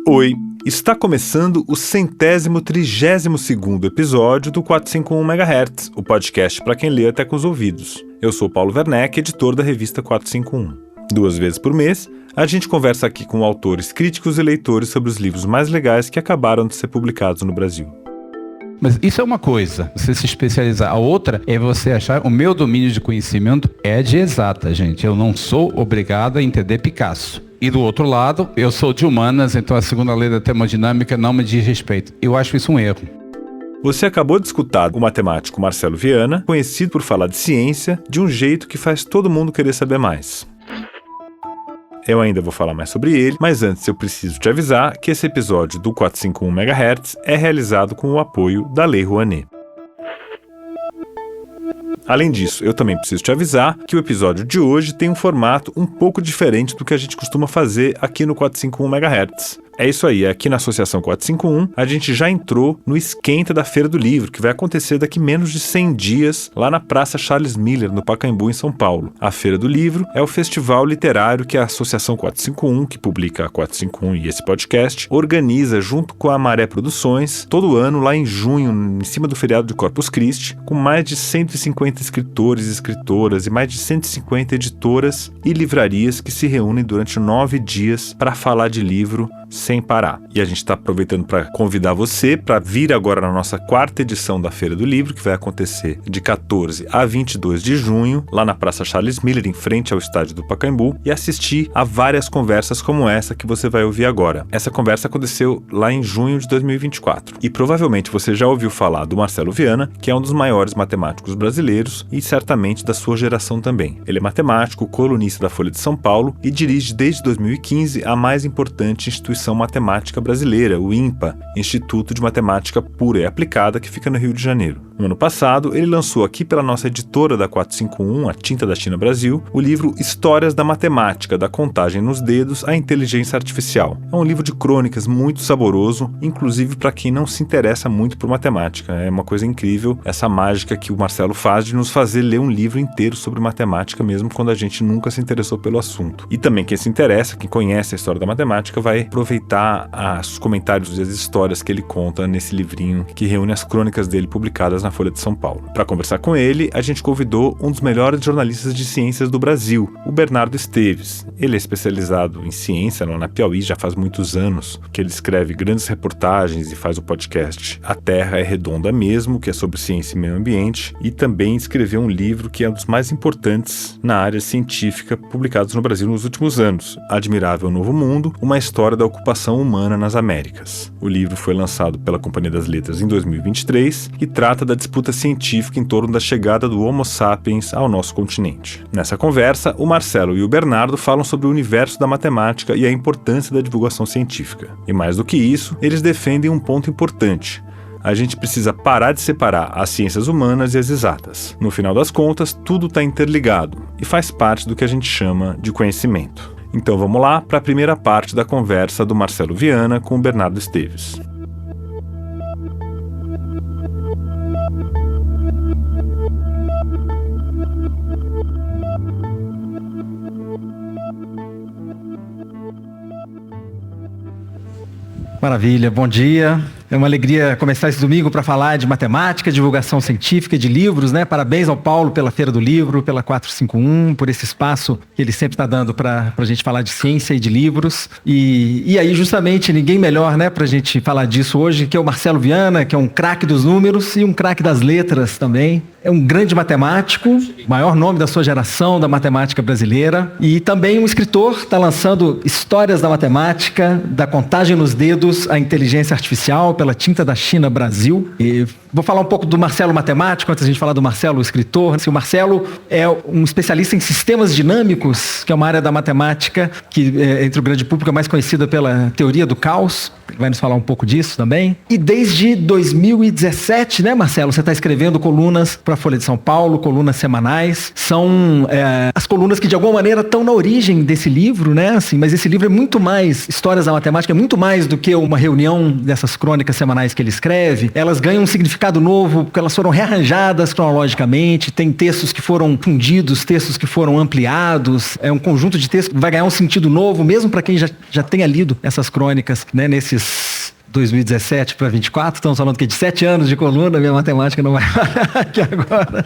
Oi, está começando o 132º episódio do 451 MHz, o podcast para quem lê até com os ouvidos. Eu sou Paulo Werneck, editor da revista 451. 2 vezes por mês, a gente conversa aqui com autores, críticos e leitores sobre os livros mais legais que acabaram de ser publicados no Brasil. Mas isso é uma coisa, você se especializar. A outra é você achar, o meu domínio de conhecimento é de exata, gente. Eu não sou obrigado a entender Picasso. E do outro lado, eu sou de humanas, então a segunda lei da termodinâmica não me diz respeito. Eu acho isso um erro. Você acabou de escutar o matemático Marcelo Viana, conhecido por falar de ciência de um jeito que faz todo mundo querer saber mais. Eu ainda vou falar mais sobre ele, mas antes eu preciso te avisar que esse episódio do 451 MHz é realizado com o apoio da Lei Rouanet. Além disso, eu também preciso te avisar que o episódio de hoje tem um formato um pouco diferente do que a gente costuma fazer aqui no 451 MHz. É isso aí, aqui na Associação 451, a gente já entrou no esquenta da Feira do Livro, que vai acontecer daqui menos de 100 dias, lá na Praça Charles Miller, no Pacaembu, em São Paulo. A Feira do Livro é o festival literário que a Associação 451, que publica a 451 e esse podcast, organiza junto com a Maré Produções, todo ano, lá em junho, em cima do feriado de Corpus Christi, com mais de 150 escritores e escritoras e mais de 150 editoras e livrarias que se reúnem durante 9 dias para falar de livro sem parar. E a gente está aproveitando para convidar você para vir agora na nossa 4ª edição da Feira do Livro, que vai acontecer de 14 a 22 de junho, lá na Praça Charles Miller, em frente ao estádio do Pacaembu, e assistir a várias conversas como essa que você vai ouvir agora. Essa conversa aconteceu lá em junho de 2024. E provavelmente você já ouviu falar do Marcelo Viana, que é um dos maiores matemáticos brasileiros e certamente da sua geração também. Ele é matemático, colunista da Folha de São Paulo e dirige desde 2015 a mais importante instituição matemática brasileira, o INPA, Instituto de Matemática Pura e Aplicada, que fica no Rio de Janeiro. No ano passado, ele lançou aqui pela nossa editora da 451, a Tinta da China Brasil, o livro Histórias da Matemática, da Contagem nos Dedos à Inteligência Artificial. É um livro de crônicas muito saboroso, inclusive para quem não se interessa muito por matemática. É uma coisa incrível essa mágica que o Marcelo faz de nos fazer ler um livro inteiro sobre matemática, mesmo quando a gente nunca se interessou pelo assunto. E também quem se interessa, quem conhece a história da matemática, vai aproveitar os comentários e as histórias que ele conta nesse livrinho que reúne as crônicas dele publicadas na Folha de São Paulo. Para conversar com ele, a gente convidou um dos melhores jornalistas de ciências do Brasil, o Bernardo Esteves. Ele é especializado em ciência lá na Piauí já faz muitos anos, que ele escreve grandes reportagens e faz o podcast A Terra é Redonda Mesmo, que é sobre ciência e meio ambiente, e também escreveu um livro que é um dos mais importantes na área científica publicados no Brasil nos últimos anos, Admirável Novo Mundo, uma história da ocupação humana nas Américas. O livro foi lançado pela Companhia das Letras em 2023 e trata da disputa científica em torno da chegada do Homo sapiens ao nosso continente. Nessa conversa, o Marcelo e o Bernardo falam sobre o universo da matemática e a importância da divulgação científica. E mais do que isso, eles defendem um ponto importante. A gente precisa parar de separar as ciências humanas e as exatas. No final das contas, tudo está interligado e faz parte do que a gente chama de conhecimento. Então vamos lá para a primeira parte da conversa do Marcelo Viana com o Bernardo Esteves. Maravilha, bom dia. É uma alegria começar esse domingo para falar de matemática, divulgação científica, de livros, né? Parabéns ao Paulo pela Feira do Livro, pela 451, por esse espaço que ele sempre está dando para a gente falar de ciência e de livros. E aí, justamente, ninguém melhor, né, para a gente falar disso hoje, que é o Marcelo Viana, que é um craque dos números e um craque das letras também. É um grande matemático, maior nome da sua geração, da matemática brasileira. E também um escritor, está lançando Histórias da Matemática, da Contagem nos Dedos à Inteligência Artificial, pela Tinta da China Brasil. E vou falar um pouco do Marcelo matemático, antes da gente falar do Marcelo escritor. O Marcelo é um especialista em sistemas dinâmicos, que é uma área da matemática que, entre o grande público, é mais conhecida pela teoria do caos. Ele vai nos falar um pouco disso também. E desde 2017, né, Marcelo, você está escrevendo colunas para a Folha de São Paulo, colunas semanais. São as colunas que, de alguma maneira, estão na origem desse livro, né? Assim, mas esse livro é muito mais, Histórias da Matemática, é muito mais do que uma reunião dessas crônicas crônicas semanais que ele escreve, elas ganham um significado novo, porque elas foram rearranjadas cronologicamente, tem textos que foram fundidos, textos que foram ampliados, é um conjunto de textos que vai ganhar um sentido novo, mesmo para quem já tenha lido essas crônicas, né, nesses 2017 para 24, estamos falando que de 7 anos de coluna, minha matemática não vai parar aqui agora.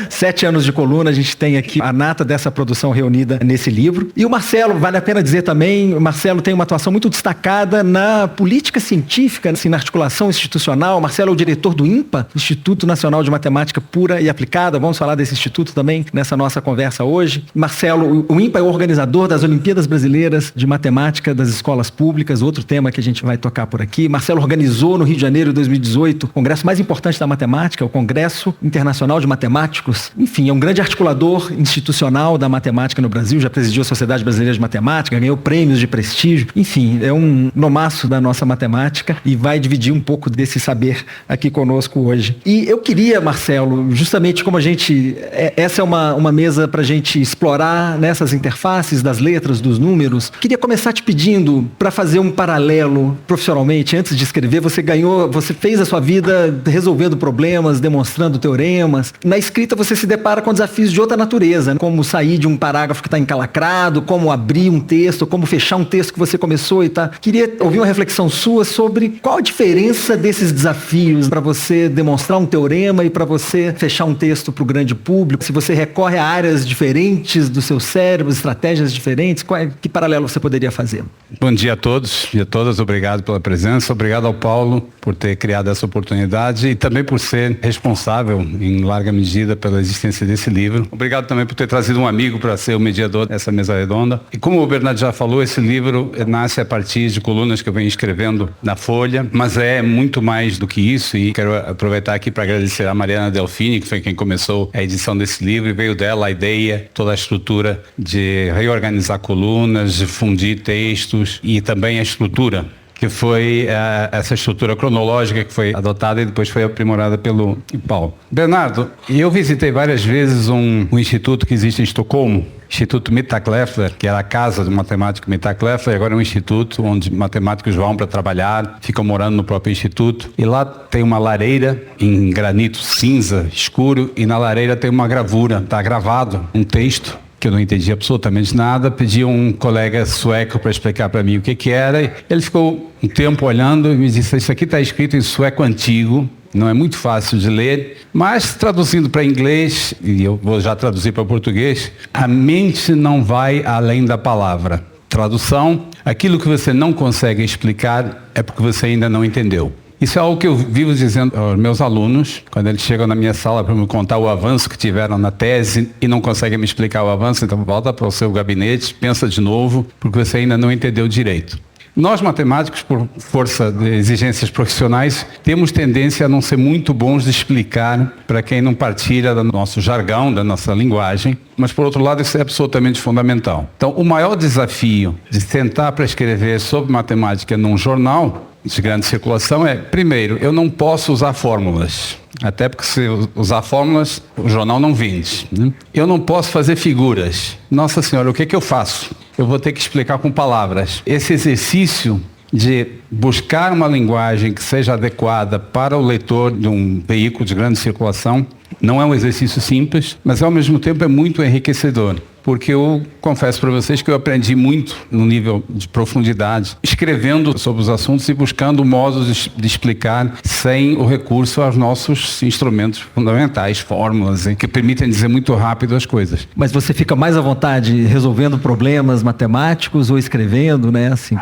7 anos de coluna, a gente tem aqui a nata dessa produção reunida nesse livro. E o Marcelo, vale a pena dizer também, o Marcelo tem uma atuação muito destacada na política científica, assim, na articulação institucional. O Marcelo é o diretor do INPA, Instituto Nacional de Matemática Pura e Aplicada. Vamos falar desse instituto também nessa nossa conversa hoje. Marcelo, o INPA é o organizador das Olimpíadas Brasileiras de Matemática das Escolas Públicas, outro tema que a gente vai tocar por aqui. Marcelo organizou no Rio de Janeiro, em 2018, o congresso mais importante da matemática, o Congresso Internacional de Matemáticos. Enfim, é um grande articulador institucional da matemática no Brasil, já presidiu a Sociedade Brasileira de Matemática, ganhou prêmios de prestígio. Enfim, é um nomaço da nossa matemática e vai dividir um pouco desse saber aqui conosco hoje. E eu queria, Marcelo, justamente como a gente... Essa é uma mesa para a gente explorar nessas interfaces das letras, dos números. Queria começar te pedindo para fazer um paralelo profissionalmente. Antes de escrever, você fez a sua vida resolvendo problemas, demonstrando teoremas. Na escrita, você se depara com desafios de outra natureza, como sair de um parágrafo que está encalacrado, como abrir um texto, como fechar um texto que você começou e tá. Queria ouvir uma reflexão sua sobre qual a diferença desses desafios para você demonstrar um teorema e para você fechar um texto para o grande público. Se você recorre a áreas diferentes do seu cérebro, estratégias diferentes, que paralelo você poderia fazer? Bom dia a todos e a todas, obrigado pela presença, obrigado ao Paulo por ter criado essa oportunidade e também por ser responsável, em larga medida, pela existência desse livro. Obrigado também por ter trazido um amigo para ser o mediador dessa mesa redonda. E como o Bernardo já falou, esse livro nasce a partir de colunas que eu venho escrevendo na Folha, mas é muito mais do que isso, e quero aproveitar aqui para agradecer a Mariana Delfini, que foi quem começou a edição desse livro, e veio dela a ideia, toda a estrutura de reorganizar colunas, de fundir textos e também a estrutura, que foi essa estrutura cronológica que foi adotada e depois foi aprimorada pelo Paulo. Bernardo, eu visitei várias vezes um instituto que existe em Estocolmo, Instituto Mittag-Leffler, que era a casa do matemático Mittag-Leffler, agora é um instituto onde matemáticos vão para trabalhar, ficam morando no próprio instituto. E lá tem uma lareira em granito cinza, escuro, e na lareira tem uma gravura, está gravado um texto que eu não entendi absolutamente nada, pedi um colega sueco para explicar para mim o que era. Ele ficou um tempo olhando e me disse: isso aqui está escrito em sueco antigo, não é muito fácil de ler, mas traduzindo para inglês, e eu vou já traduzir para português, a mente não vai além da palavra. Tradução: aquilo que você não consegue explicar é porque você ainda não entendeu. Isso é algo que eu vivo dizendo aos meus alunos, quando eles chegam na minha sala para me contar o avanço que tiveram na tese e não conseguem me explicar o avanço, então volta para o seu gabinete, pensa de novo, porque você ainda não entendeu direito. Nós, matemáticos, por força de exigências profissionais, temos tendência a não ser muito bons de explicar para quem não partilha do nosso jargão, da nossa linguagem, mas, por outro lado, isso é absolutamente fundamental. Então, o maior desafio de sentar para escrever sobre matemática num jornal de grande circulação é, primeiro, eu não posso usar fórmulas. Até porque se usar fórmulas, o jornal não vende, né? Eu não posso fazer figuras. Nossa Senhora, o que eu faço? Eu vou ter que explicar com palavras. Esse exercício de buscar uma linguagem que seja adequada para o leitor de um veículo de grande circulação não é um exercício simples, mas ao mesmo tempo é muito enriquecedor. Porque eu confesso para vocês que eu aprendi muito no nível de profundidade, escrevendo sobre os assuntos e buscando modos de explicar sem o recurso aos nossos instrumentos fundamentais, fórmulas, que permitem dizer muito rápido as coisas. Mas você fica mais à vontade resolvendo problemas matemáticos ou escrevendo, né? Assim,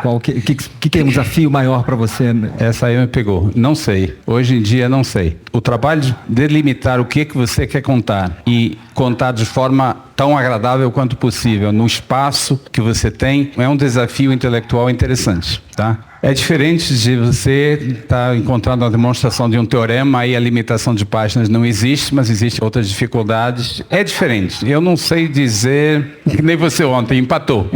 que é um desafio maior para você? Né? Essa aí me pegou. Não sei. Hoje em dia não sei. O trabalho de delimitar o que você quer contar e contar de forma tão agradável quanto possível no espaço que você tem é um desafio intelectual interessante, tá? É diferente de você estar encontrando a demonstração de um teorema e a limitação de páginas não existe, mas existem outras dificuldades. É diferente. Eu não sei dizer, que nem você ontem, empatou.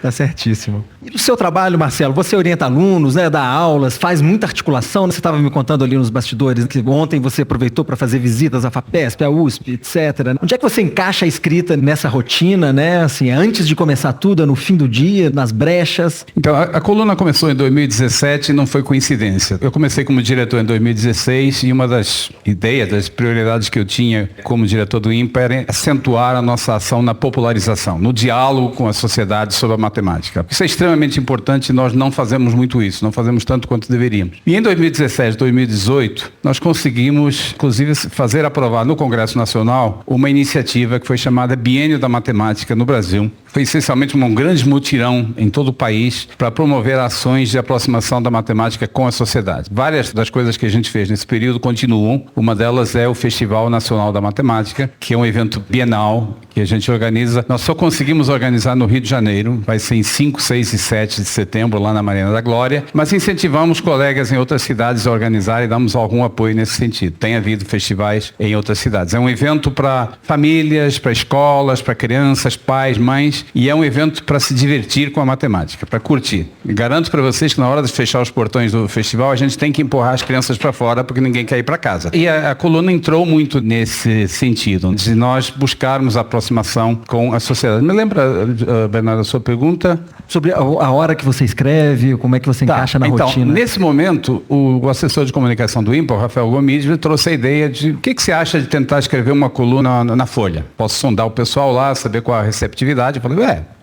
Tá certíssimo. E no seu trabalho, Marcelo, você orienta alunos, né, dá aulas, faz muita articulação, né? Você estava me contando ali nos bastidores que ontem você aproveitou para fazer visitas à FAPESP, à USP, etc. Onde é que você encaixa a escrita nessa rotina, né? Assim, antes de começar tudo, é no fim do dia, nas brechas? Então, a coluna começou em em 2017 e não foi coincidência. Eu comecei como diretor em 2016 e uma das ideias, das prioridades que eu tinha como diretor do INPA era acentuar a nossa ação na popularização, no diálogo com a sociedade sobre a matemática. Isso é extremamente importante e nós não fazemos muito isso, não fazemos tanto quanto deveríamos. E em 2017, 2018, nós conseguimos, inclusive, fazer aprovar no Congresso Nacional uma iniciativa que foi chamada Biênio da Matemática no Brasil. Foi essencialmente um grande mutirão em todo o país para promover ações de aproximação da matemática com a sociedade. Várias das coisas que a gente fez nesse período continuam. Uma delas é o Festival Nacional da Matemática, que é um evento bienal que a gente organiza. Nós só conseguimos organizar no Rio de Janeiro. Vai ser em 5, 6 e 7 de setembro, lá na Marina da Glória. Mas incentivamos colegas em outras cidades a organizar e damos algum apoio nesse sentido. Tem havido festivais em outras cidades. É um evento para famílias, para escolas, para crianças, pais, mães. E é um evento para se divertir com a matemática, para curtir. E garanto para vocês que na hora de fechar os portões do festival, a gente tem que empurrar as crianças para fora porque ninguém quer ir para casa. E a coluna entrou muito nesse sentido, de nós buscarmos a aproximação com a sociedade. Me lembra, Bernardo, a sua pergunta? Sobre a hora que você escreve, como é que você encaixa na rotina. Nesse momento, o assessor de comunicação do INPA, o Rafael Gomes, trouxe a ideia de o que você acha de tentar escrever uma coluna na Folha? Posso sondar o pessoal lá, saber qual a receptividade. Eu falei,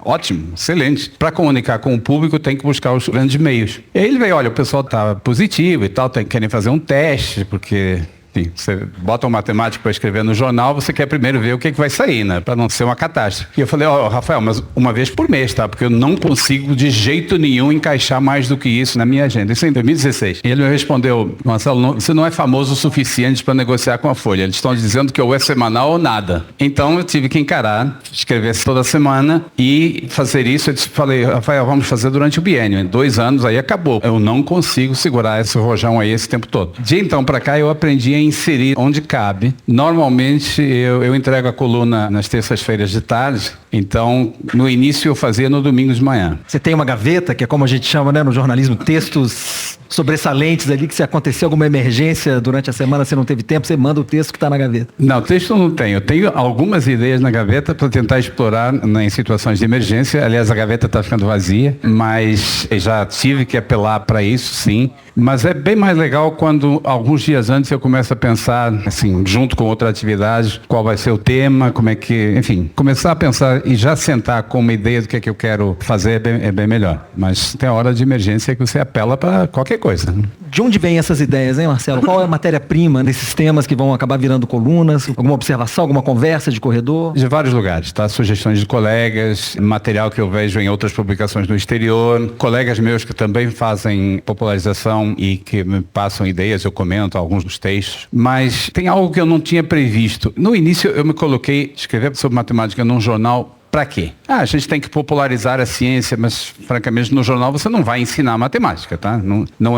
ótimo, excelente. Para comunicar com o público tem que buscar os grandes meios. E aí ele veio, olha, o pessoal tá positivo e tal, querem fazer um teste, porque... Enfim, você bota um matemático para escrever no jornal, você quer primeiro ver o que vai sair, né? Para não ser uma catástrofe. E eu falei, Rafael, mas uma vez por mês, tá? Porque eu não consigo de jeito nenhum encaixar mais do que isso na minha agenda. Isso em 2016. E ele me respondeu, Marcelo, você não é famoso o suficiente para negociar com a Folha. Eles estão dizendo que ou é semanal ou nada. Então eu tive que encarar, escrever toda semana e fazer isso. Eu falei, Rafael, vamos fazer durante o biênio. Em 2 anos aí acabou. Eu não consigo segurar esse rojão aí esse tempo todo. De então para cá eu aprendi a inserir onde cabe. Normalmente eu entrego a coluna nas terças-feiras de tarde, então no início eu fazia no domingo de manhã. Você tem uma gaveta, que é como a gente chama, né, no jornalismo, textos sobressalentes ali, que se acontecer alguma emergência durante a semana, você não teve tempo, você manda o texto que está na gaveta. Não, texto eu não tenho. Eu tenho algumas ideias na gaveta para tentar explorar em situações de emergência. Aliás, a gaveta está ficando vazia, mas já tive que apelar para isso, sim. Mas é bem mais legal quando alguns dias antes eu começo a pensar, assim, junto com outra atividade, qual vai ser o tema, como é que... Enfim, começar a pensar e já sentar com uma ideia do que é que eu quero fazer é bem melhor. Mas tem a hora de emergência que você apela para qualquer coisa. De onde vêm essas ideias, hein, Marcelo? Qual é a matéria-prima desses temas que vão acabar virando colunas? Alguma observação, alguma conversa de corredor? De vários lugares, tá? Sugestões de colegas, material que eu vejo em outras publicações no exterior, colegas meus que também fazem popularização e que me passam ideias, eu comento alguns dos textos. Mas tem algo que eu não tinha previsto. No início eu me coloquei, escrever sobre matemática num jornal. Para quê? A gente tem que popularizar a ciência, mas, francamente, no jornal você não vai ensinar matemática, tá?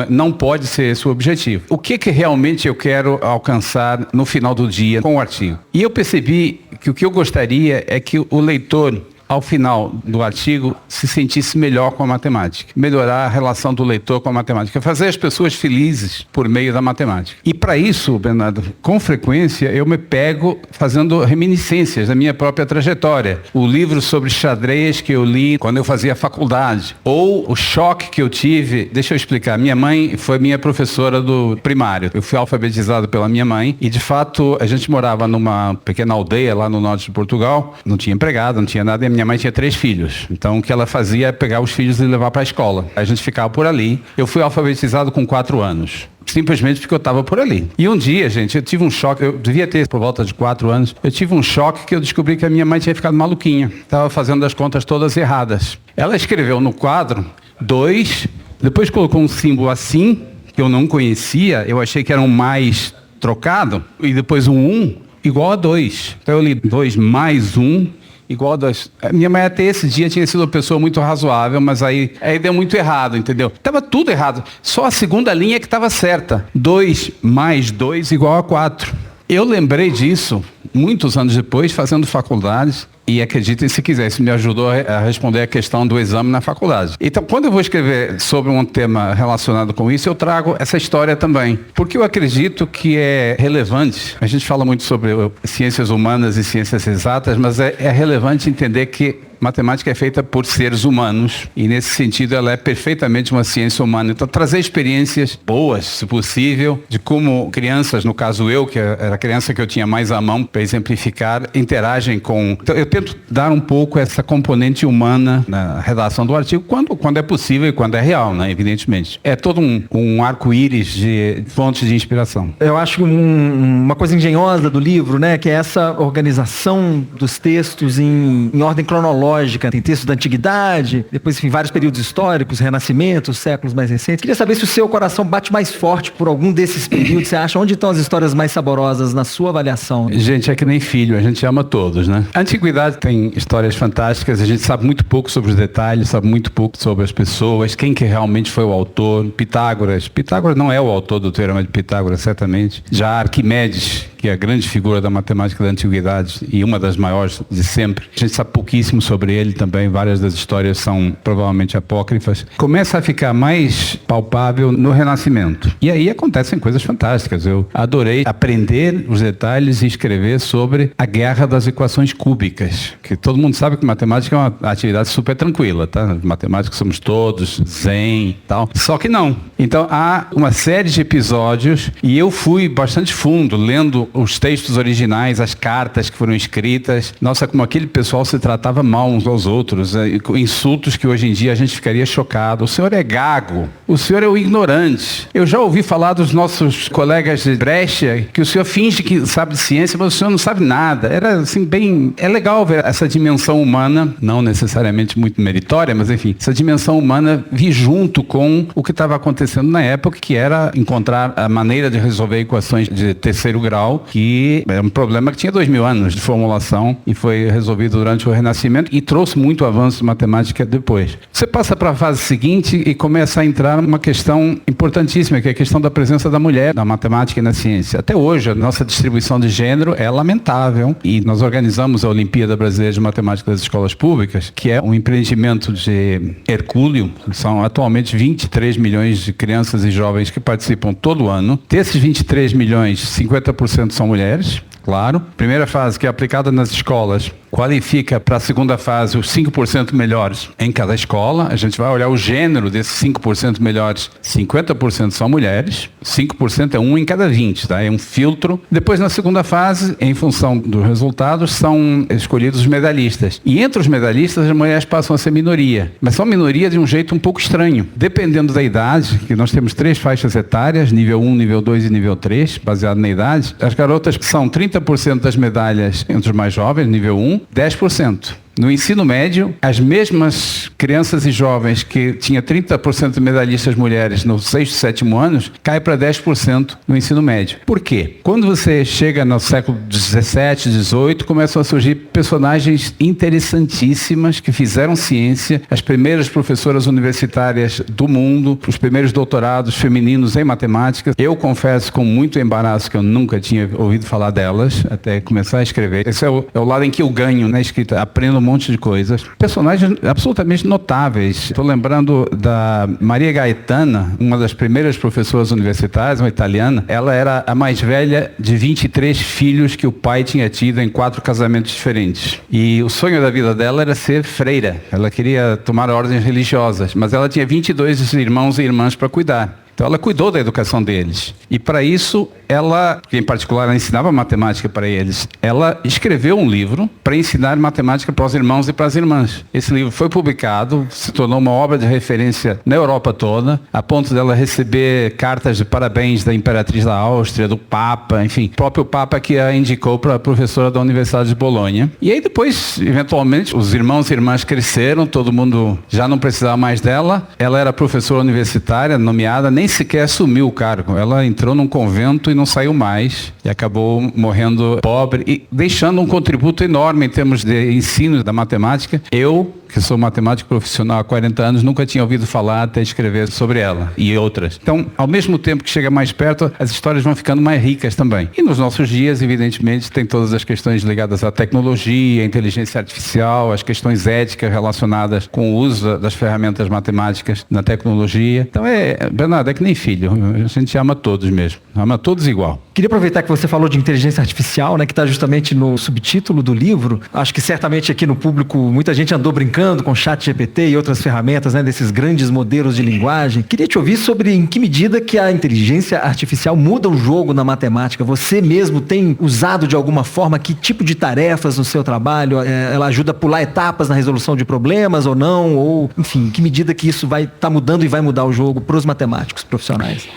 Não pode ser esse o objetivo. O que realmente eu quero alcançar no final do dia com o artigo? E eu percebi que o que eu gostaria é que o leitor, ao final do artigo, se sentisse melhor com a matemática. Melhorar a relação do leitor com a matemática. Fazer as pessoas felizes por meio da matemática. E para isso, Bernardo, com frequência eu me pego fazendo reminiscências da minha própria trajetória. O livro sobre xadrez que eu li quando eu fazia faculdade. Ou o choque que eu tive. Deixa eu explicar. Minha mãe foi minha professora do primário. Eu fui alfabetizado pela minha mãe. E, de fato, a gente morava numa pequena aldeia lá no norte de Portugal. Não tinha empregado, não tinha nada. E minha mãe tinha 3 filhos. Então o que ela fazia é pegar os filhos e levar para a escola. A gente ficava por ali. Eu fui alfabetizado com 4 anos. Simplesmente porque eu estava por ali. E um dia, gente, eu tive um choque. Eu devia ter por volta de 4 anos. Eu tive um choque que eu descobri que a minha mãe tinha ficado maluquinha. Estava fazendo as contas todas erradas. Ela escreveu no quadro 2, depois colocou um símbolo assim, que eu não conhecia. Eu achei que era um mais trocado. E depois um 1 igual a 2. Então eu li 2 mais 1 igual a 2. Minha mãe até esse dia tinha sido uma pessoa muito razoável, mas aí deu muito errado, entendeu? Tava tudo errado. Só a segunda linha que estava certa. 2 mais 2 igual a 4. Eu lembrei disso muitos anos depois, fazendo faculdade, E acreditem se quiser, isso me ajudou a responder a questão do exame na faculdade. Então, quando eu vou escrever sobre um tema relacionado com isso, eu trago essa história também. Porque eu acredito que é relevante, a gente fala muito sobre ciências humanas e ciências exatas, mas é relevante entender que matemática é feita por seres humanos e, nesse sentido, ela é perfeitamente uma ciência humana. Então, trazer experiências boas, se possível, de como crianças, no caso eu, que era a criança que eu tinha mais à mão para exemplificar, interagem com... Então, eu tento dar um pouco essa componente humana na redação do artigo, quando é possível e quando é real, né? Evidentemente. É todo um arco-íris de fontes de inspiração. Eu acho que uma coisa engenhosa do livro, né, que é essa organização dos textos em ordem cronológica. Tem texto da antiguidade, depois, enfim, vários períodos históricos, renascimento, séculos mais recentes. Queria saber se o seu coração bate mais forte por algum desses períodos. Você acha onde estão as histórias mais saborosas na sua avaliação? Gente, é que nem filho, a gente ama todos, né? A antiguidade tem histórias fantásticas, a gente sabe muito pouco sobre os detalhes, sabe muito pouco sobre as pessoas, quem que realmente foi o autor. Pitágoras não é o autor do Teorema de Pitágoras, certamente. Já Arquimedes, que é a grande figura da matemática da antiguidade e uma das maiores de sempre. A gente sabe pouquíssimo sobre ele também, várias das histórias são provavelmente apócrifas. Começa a ficar mais palpável no Renascimento. E aí acontecem coisas fantásticas. Eu adorei aprender os detalhes e escrever sobre a guerra das equações cúbicas, que todo mundo sabe que matemática é uma atividade super tranquila, tá? Matemáticos somos todos, zen e tal. Só que não. Então há uma série de episódios e eu fui bastante fundo, lendo os textos originais, as cartas que foram escritas. Nossa, como aquele pessoal se tratava mal uns aos outros, insultos que hoje em dia a gente ficaria chocado. O senhor é gago, o senhor é o ignorante. Eu já ouvi falar dos nossos colegas de Brecha que o senhor finge que sabe de ciência, mas o senhor não sabe nada. Era assim bem... É legal ver essa dimensão humana, não necessariamente muito meritória, mas enfim, essa dimensão humana vir junto com o que estava acontecendo na época, que era encontrar a maneira de resolver equações de terceiro grau, que é um problema que tinha 2000 anos de formulação e foi resolvido durante o Renascimento e trouxe muito avanço de matemática depois. Você passa para a fase seguinte e começa a entrar numa questão importantíssima, que é a questão da presença da mulher na matemática e na ciência. Até hoje, a nossa distribuição de gênero é lamentável e nós organizamos a Olimpíada Brasileira de Matemática das Escolas Públicas, que é um empreendimento de hercúleo. São atualmente 23 milhões de crianças e jovens que participam todo ano. Desses 23 milhões, 50% são mulheres. Claro. Primeira fase, que é aplicada nas escolas, qualifica para a segunda fase os 5% melhores em cada escola. A gente vai olhar o gênero desses 5% melhores. 50% são mulheres, 5% é um em cada 20, tá? É um filtro. Depois, na segunda fase, em função dos resultados, são escolhidos os medalhistas. E entre os medalhistas, as mulheres passam a ser minoria. Mas são minoria de um jeito um pouco estranho. Dependendo da idade, que nós temos 3 faixas etárias, nível 1, nível 2 e nível 3, baseado na idade. As garotas são 30% das medalhas entre os mais jovens, nível 1, 10%. No ensino médio, as mesmas crianças e jovens que tinha 30% de medalhistas mulheres no 6º e 7º anos, cai para 10% no ensino médio. Por quê? Quando você chega no século 17, 18, começam a surgir personagens interessantíssimas que fizeram ciência, as primeiras professoras universitárias do mundo, os primeiros doutorados femininos em matemática. Eu confesso com muito embaraço que eu nunca tinha ouvido falar delas, até começar a escrever. Esse é o lado em que eu ganho na escrita, aprendo um monte de coisas. Personagens absolutamente notáveis. Estou lembrando da Maria Gaetana, uma das primeiras professoras universitárias, uma italiana. Ela era a mais velha de 23 filhos que o pai tinha tido em 4 casamentos diferentes. E o sonho da vida dela era ser freira. Ela queria tomar ordens religiosas, mas ela tinha 22 irmãos e irmãs para cuidar. Então ela cuidou da educação deles. E para isso, ela, que em particular ela ensinava matemática para eles, ela escreveu um livro para ensinar matemática para os irmãos e para as irmãs. Esse livro foi publicado, se tornou uma obra de referência na Europa toda, a ponto dela receber cartas de parabéns da Imperatriz da Áustria, do Papa, enfim, o próprio Papa que a indicou para a professora da Universidade de Bolonha. E aí depois, eventualmente, os irmãos e irmãs cresceram, todo mundo já não precisava mais dela. Ela era professora universitária, nomeada, nem sequer assumiu o cargo. Ela entrou num convento e não saiu mais. E acabou morrendo pobre e deixando um contributo enorme em termos de ensino da matemática. Eu, que sou matemático profissional há 40 anos, nunca tinha ouvido falar até escrever sobre ela e outras. Então, ao mesmo tempo que chega mais perto, as histórias vão ficando mais ricas também. E nos nossos dias, evidentemente, tem todas as questões ligadas à tecnologia, à inteligência artificial, as questões éticas relacionadas com o uso das ferramentas matemáticas na tecnologia. Então, Bernardo, é que nem filho. A gente ama todos mesmo. Ama todos igual. Queria aproveitar que você falou de inteligência artificial, né, que está justamente no subtítulo do livro. Acho que certamente aqui no público muita gente andou brincando com ChatGPT e outras ferramentas, né, desses grandes modelos de linguagem. Queria te ouvir sobre em que medida que a inteligência artificial muda o jogo na matemática. Você mesmo tem usado de alguma forma? Que tipo de tarefas no seu trabalho? Ela ajuda a pular etapas na resolução de problemas ou não? Ou, enfim, em que medida que isso vai estar mudando e vai mudar o jogo para os matemáticos profissionais?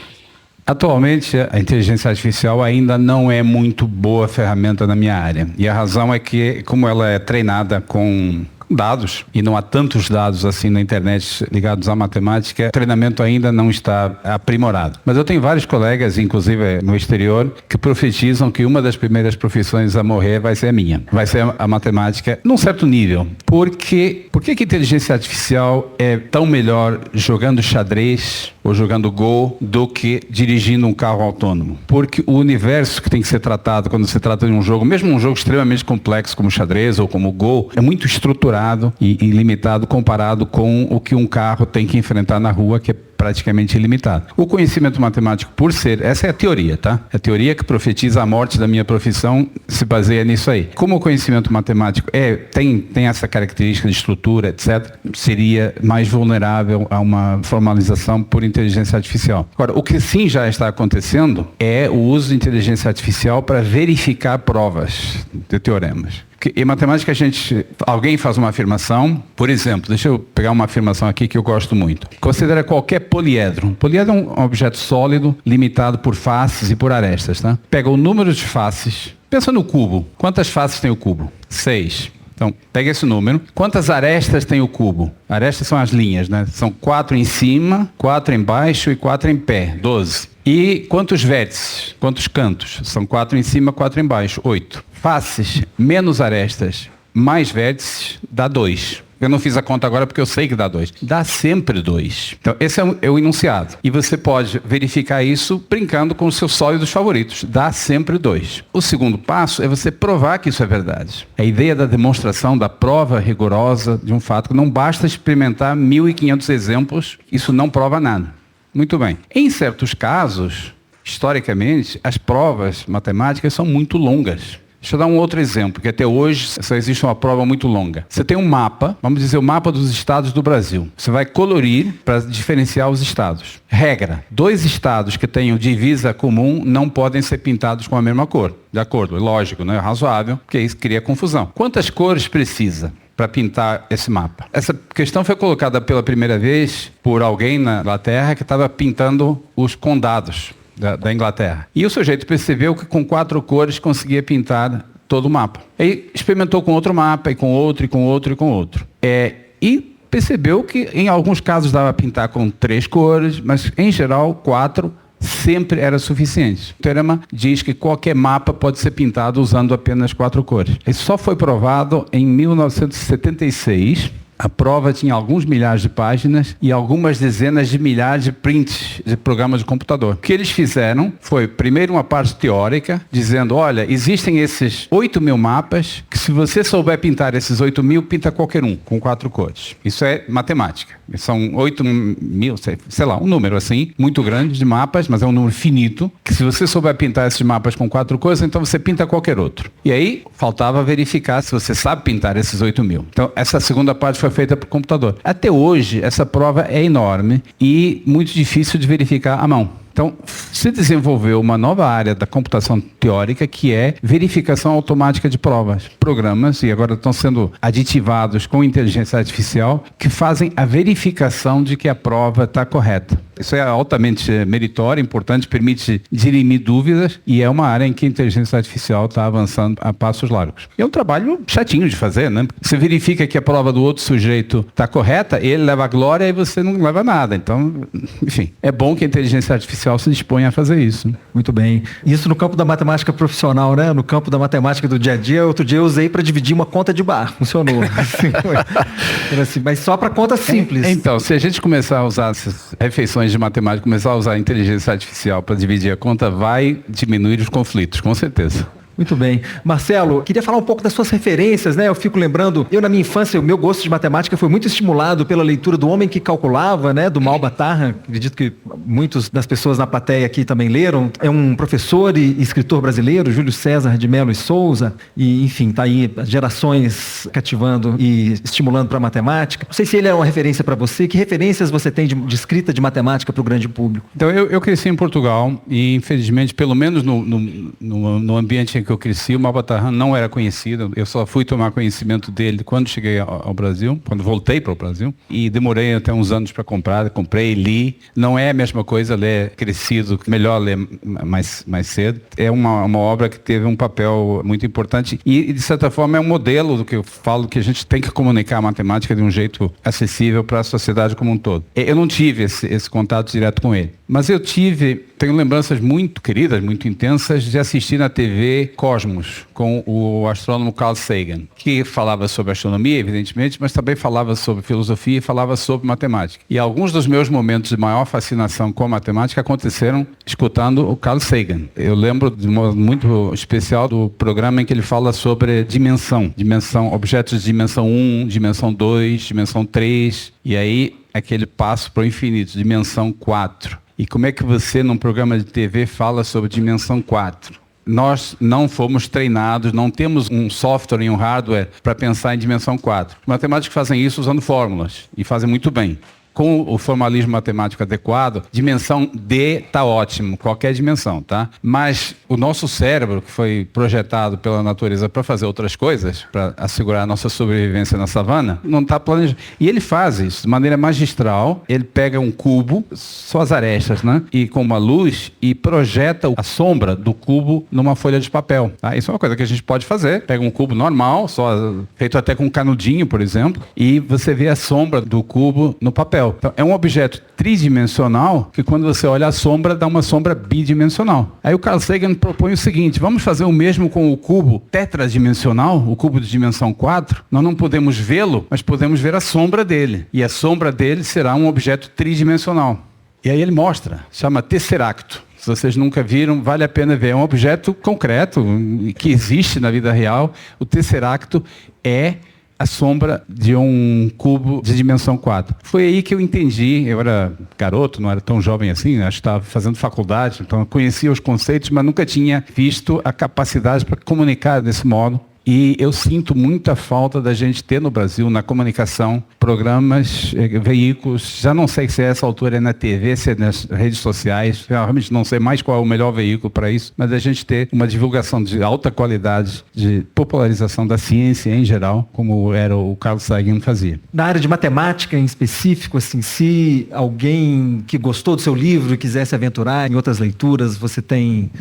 Atualmente, a inteligência artificial ainda não é muito boa ferramenta na minha área. E a razão é que, como ela é treinada com dados, e não há tantos dados assim na internet ligados à matemática, o treinamento ainda não está aprimorado. Mas eu tenho vários colegas, inclusive no exterior, que profetizam que uma das primeiras profissões a morrer vai ser a minha. Vai ser a matemática num certo nível. Por que a inteligência artificial é tão melhor jogando xadrez ou jogando Go do que dirigindo um carro autônomo? Porque o universo que tem que ser tratado quando se trata de um jogo, mesmo um jogo extremamente complexo como xadrez ou como Go, é muito estruturado e limitado comparado com o que um carro tem que enfrentar na rua, que é praticamente ilimitado. O conhecimento matemático, por ser, essa é a teoria, tá? A teoria que profetiza a morte da minha profissão se baseia nisso aí. Como o conhecimento matemático tem essa característica de estrutura, etc., seria mais vulnerável a uma formalização por inteligência artificial. Agora, o que sim já está acontecendo é o uso de inteligência artificial para verificar provas de teoremas. Em matemática, alguém faz uma afirmação, por exemplo, deixa eu pegar uma afirmação aqui que eu gosto muito. Considera qualquer poliedro. Poliedro é um objeto sólido, limitado por faces e por arestas, tá? Pega o número de faces, pensa no cubo. Quantas faces tem o cubo? 6. Então, pega esse número. Quantas arestas tem o cubo? Arestas são as linhas, né? São 4 em cima, 4 embaixo e 4 em pé, 12. E quantos vértices? Quantos cantos? São 4 em cima, 4 embaixo, 8. Faces menos arestas mais vértices dá 2. Eu não fiz a conta agora porque eu sei que dá 2. Dá sempre 2. Então, esse é o enunciado. E você pode verificar isso brincando com os seus sólidos favoritos. Dá sempre 2. O segundo passo é você provar que isso é verdade. A ideia da demonstração, da prova rigorosa de um fato, que não basta experimentar 1.500 exemplos, isso não prova nada. Muito bem. Em certos casos, historicamente, as provas matemáticas são muito longas. Deixa eu dar um outro exemplo, que até hoje só existe uma prova muito longa. Você tem um mapa, vamos dizer o mapa dos estados do Brasil. Você vai colorir para diferenciar os estados. Regra, 2 estados que tenham divisa comum não podem ser pintados com a mesma cor. De acordo, lógico, não é razoável, porque isso cria confusão. Quantas cores precisa para pintar esse mapa? Essa questão foi colocada pela primeira vez por alguém na Inglaterra que estava pintando os condados da Inglaterra. E o sujeito percebeu que com 4 cores conseguia pintar todo o mapa. Aí experimentou com outro mapa, e com outro, e com outro, e com outro. E percebeu que em alguns casos dava a pintar com 3 cores, mas em geral 4 sempre era suficiente. O teorema diz que qualquer mapa pode ser pintado usando apenas 4 cores. Isso só foi provado em 1976. A prova tinha alguns milhares de páginas e algumas dezenas de milhares de prints de programas de computador. O que eles fizeram foi, primeiro, uma parte teórica, dizendo, olha, existem esses 8.000 mapas, que se você souber pintar esses 8.000, pinta qualquer um, com 4 cores. Isso é matemática. São 8.000, sei lá, um número assim, muito grande de mapas, mas é um número finito, que se você souber pintar esses mapas com 4 cores, então você pinta qualquer outro. E aí, faltava verificar se você sabe pintar esses 8.000. Então, essa segunda parte foi feita por computador. Até hoje, essa prova é enorme e muito difícil de verificar à mão. Então, se desenvolveu uma nova área da computação teórica, que é verificação automática de provas. Programas, e agora estão sendo aditivados com inteligência artificial, que fazem a verificação de que a prova está correta. Isso é altamente meritório, importante, permite dirimir dúvidas e é uma área em que a inteligência artificial está avançando a passos largos. E é um trabalho chatinho de fazer, né? Você verifica que a prova do outro sujeito está correta, ele leva a glória e você não leva nada. Então, enfim, é bom que a inteligência artificial se disponha a fazer isso. Muito bem. Isso no campo da matemática profissional, né? No campo da matemática do dia a dia, outro dia eu usei para dividir uma conta de bar. Funcionou. Assim, mas só para conta simples. Então, se a gente começar a usar essas refeições de matemática, começar a usar a inteligência artificial para dividir a conta, vai diminuir os conflitos, com certeza. Muito bem. Marcelo, queria falar um pouco das suas referências, né? Eu fico lembrando, na minha infância, o meu gosto de matemática foi muito estimulado pela leitura do Homem que Calculava, né? Do Malbatar. Acredito que muitas das pessoas na plateia aqui também leram. É um professor e escritor brasileiro, Júlio César de Mello e Souza. E, enfim, tá aí gerações cativando e estimulando para a matemática. Não sei se ele é uma referência para você. Que referências você tem de escrita de matemática para o grande público? Então, eu cresci em Portugal e, infelizmente, pelo menos no ambiente em que eu cresci, o Malbatar não era conhecido. Eu só fui tomar conhecimento dele quando cheguei ao Brasil, quando voltei para o Brasil. E demorei até uns anos para comprar. Comprei, li. Não é a mesma coisa ler crescido, melhor ler mais cedo. É uma obra que teve um papel muito importante e, de certa forma, é um modelo do que eu falo, que a gente tem que comunicar a matemática de um jeito acessível para a sociedade como um todo. Eu não tive esse contato direto com ele. Mas eu tenho lembranças muito queridas, muito intensas, de assistir na TV Cosmos, com o astrônomo Carl Sagan, que falava sobre astronomia, evidentemente, mas também falava sobre filosofia e falava sobre matemática. E alguns dos meus momentos de maior fascinação com a matemática aconteceram escutando o Carl Sagan. Eu lembro de um modo muito especial do programa em que ele fala sobre dimensão, objetos de dimensão 1, dimensão 2, dimensão 3, e aí aquele passo para o infinito, dimensão 4. E como é que você, num programa de TV, fala sobre dimensão 4? Nós não fomos treinados, não temos um software e um hardware para pensar em dimensão 4. Os matemáticos fazem isso usando fórmulas, e fazem muito bem. Com o formalismo matemático adequado, dimensão D está ótimo, qualquer dimensão, tá? Mas o nosso cérebro, que foi projetado pela natureza para fazer outras coisas, para assegurar a nossa sobrevivência na savana, não está planejado. E ele faz isso de maneira magistral. Ele pega um cubo, só as arestas, né? E com uma luz, e projeta a sombra do cubo numa folha de papel. Tá? Isso é uma coisa que a gente pode fazer. Pega um cubo normal, feito até com um canudinho, por exemplo, e você vê a sombra do cubo no papel. Então, é um objeto tridimensional que, quando você olha a sombra, dá uma sombra bidimensional. Aí o Carl Sagan propõe o seguinte: vamos fazer o mesmo com o cubo tetradimensional, o cubo de dimensão 4. Nós não podemos vê-lo, mas podemos ver a sombra dele. E a sombra dele será um objeto tridimensional. E aí ele mostra, chama Tesseracto. Se vocês nunca viram, vale a pena ver. É um objeto concreto que existe na vida real. O Tesseracto é a sombra de um cubo de dimensão 4. Foi aí que eu entendi. Eu era garoto, não era tão jovem assim, acho que estava fazendo faculdade, então eu conhecia os conceitos, mas nunca tinha visto a capacidade para comunicar desse modo. E eu sinto muita falta da gente ter no Brasil, na comunicação, programas, veículos, já não sei se a essa altura é na TV, se é nas redes sociais, eu realmente não sei mais qual é o melhor veículo para isso, mas a gente ter uma divulgação de alta qualidade, de popularização da ciência em geral, como era o Carl Sagan fazia. Na área de matemática em específico, assim, se alguém que gostou do seu livro e quisesse aventurar em outras leituras, você tem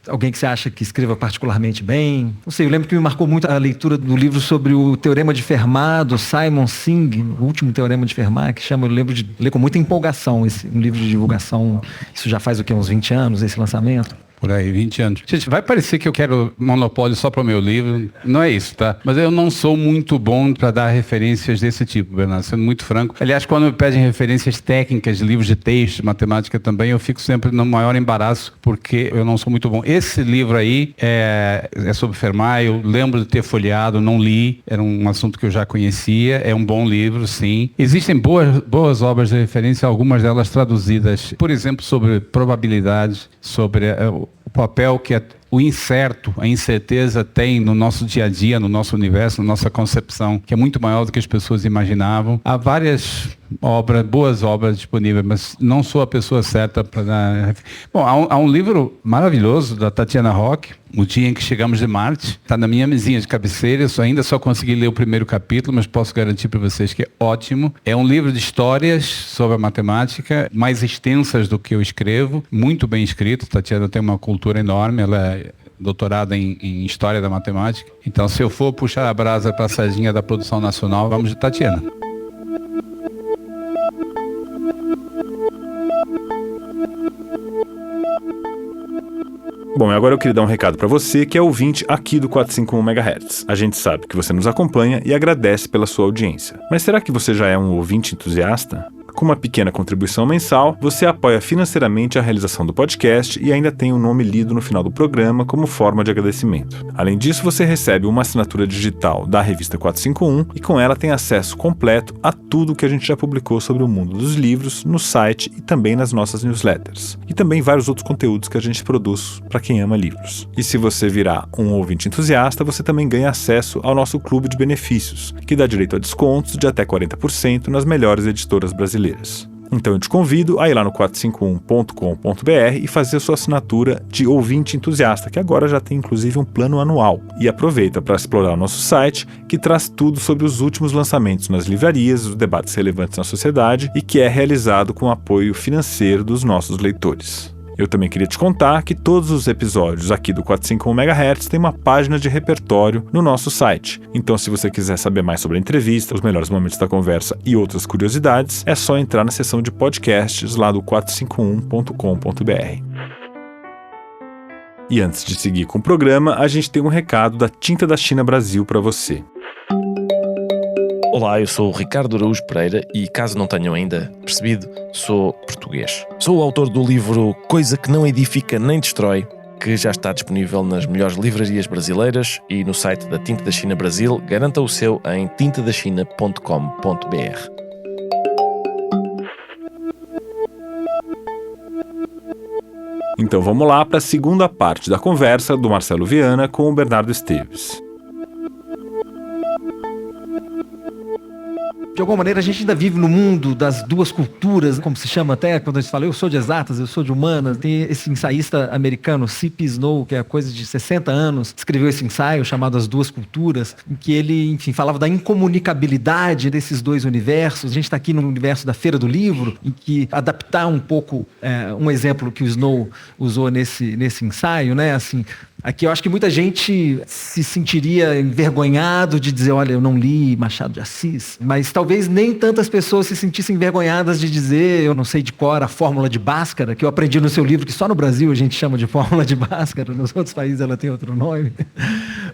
alguém que você acha que escreva particularmente bem? Não sei, eu lembro que me marcou muito a leitura do livro sobre o Teorema de Fermat, do Simon Singh, o último Teorema de Fermat, que chama, eu lembro de ler com muita empolgação, um livro de divulgação. Isso já faz o quê? Uns 20 anos, esse lançamento? Por aí, 20 anos. Gente, vai parecer que eu quero monopólio só para o meu livro. Não é isso, tá? Mas eu não sou muito bom para dar referências desse tipo, Bernardo, sendo muito franco. Aliás, quando me pedem referências técnicas de livros de texto, matemática também, eu fico sempre no maior embaraço, porque eu não sou muito bom. Esse livro aí é sobre Fermat, eu lembro de ter folheado, não li, era um assunto que eu já conhecia, é um bom livro, sim. Existem boas obras de referência, algumas delas traduzidas, por exemplo, sobre probabilidade, sobre o papel que o incerto, a incerteza tem no nosso dia a dia, no nosso universo, na nossa concepção, que é muito maior do que as pessoas imaginavam. Há várias boas obras disponíveis, mas não sou a pessoa certa para dar... Bom, há um livro maravilhoso da Tatiana Rock, O Dia em que Chegamos de Marte, está na minha mesinha de cabeceira, ainda só consegui ler o primeiro capítulo, mas posso garantir para vocês que é ótimo. É um livro de histórias sobre a matemática, mais extensas do que eu escrevo, muito bem escrito. Tatiana tem uma cultura enorme, ela é doutorada em História da Matemática. Então, se eu for puxar a brasa para a sardinha da produção nacional, vamos de Tatiana. Bom, agora eu queria dar um recado para você que é ouvinte aqui do 451 MHz. A gente sabe que você nos acompanha e agradece pela sua audiência. Mas será que você já é um ouvinte entusiasta? Com uma pequena contribuição mensal, você apoia financeiramente a realização do podcast e ainda tem o nome lido no final do programa como forma de agradecimento. Além disso, você recebe uma assinatura digital da revista 451 e com ela tem acesso completo a tudo que a gente já publicou sobre o mundo dos livros no site e também nas nossas newsletters. E também vários outros conteúdos que a gente produz para quem ama livros. E se você virar um ouvinte entusiasta, você também ganha acesso ao nosso clube de benefícios, que dá direito a descontos de até 40% nas melhores editoras brasileiras. Então eu te convido a ir lá no 451.com.br e fazer a sua assinatura de ouvinte entusiasta, que agora já tem inclusive um plano anual. E aproveita para explorar o nosso site, que traz tudo sobre os últimos lançamentos nas livrarias, os debates relevantes na sociedade e que é realizado com o apoio financeiro dos nossos leitores. Eu também queria te contar que todos os episódios aqui do 451 MHz têm uma página de repertório no nosso site. Então, se você quiser saber mais sobre a entrevista, os melhores momentos da conversa e outras curiosidades, é só entrar na seção de podcasts lá do 451.com.br. E antes de seguir com o programa, a gente tem um recado da Tinta da China Brasil para você. Olá, eu sou o Ricardo Araújo Pereira e, caso não tenham ainda percebido, sou português. Sou o autor do livro Coisa que não edifica nem destrói, que já está disponível nas melhores livrarias brasileiras e no site da Tinta da China Brasil. Garanta o seu em tintadachina.com.br. Então vamos lá para a segunda parte da conversa do Marcelo Viana com o Bernardo Esteves. De alguma maneira, a gente ainda vive no mundo das duas culturas, como se chama até quando a gente fala, eu sou de exatas, eu sou de humanas. Tem esse ensaísta americano, C.P. Snow, que é coisa de 60 anos, escreveu esse ensaio chamado As Duas Culturas, em que ele, enfim, falava da incomunicabilidade desses dois universos. A gente está aqui no universo da Feira do Livro, em que adaptar um pouco um exemplo que o Snow usou nesse ensaio, né, assim... Aqui eu acho que muita gente se sentiria envergonhado de dizer, olha, eu não li Machado de Assis, mas talvez nem tantas pessoas se sentissem envergonhadas de dizer, eu não sei de cor, a fórmula de Bhaskara, que eu aprendi no seu livro, que só no Brasil a gente chama de fórmula de Bhaskara, nos outros países ela tem outro nome.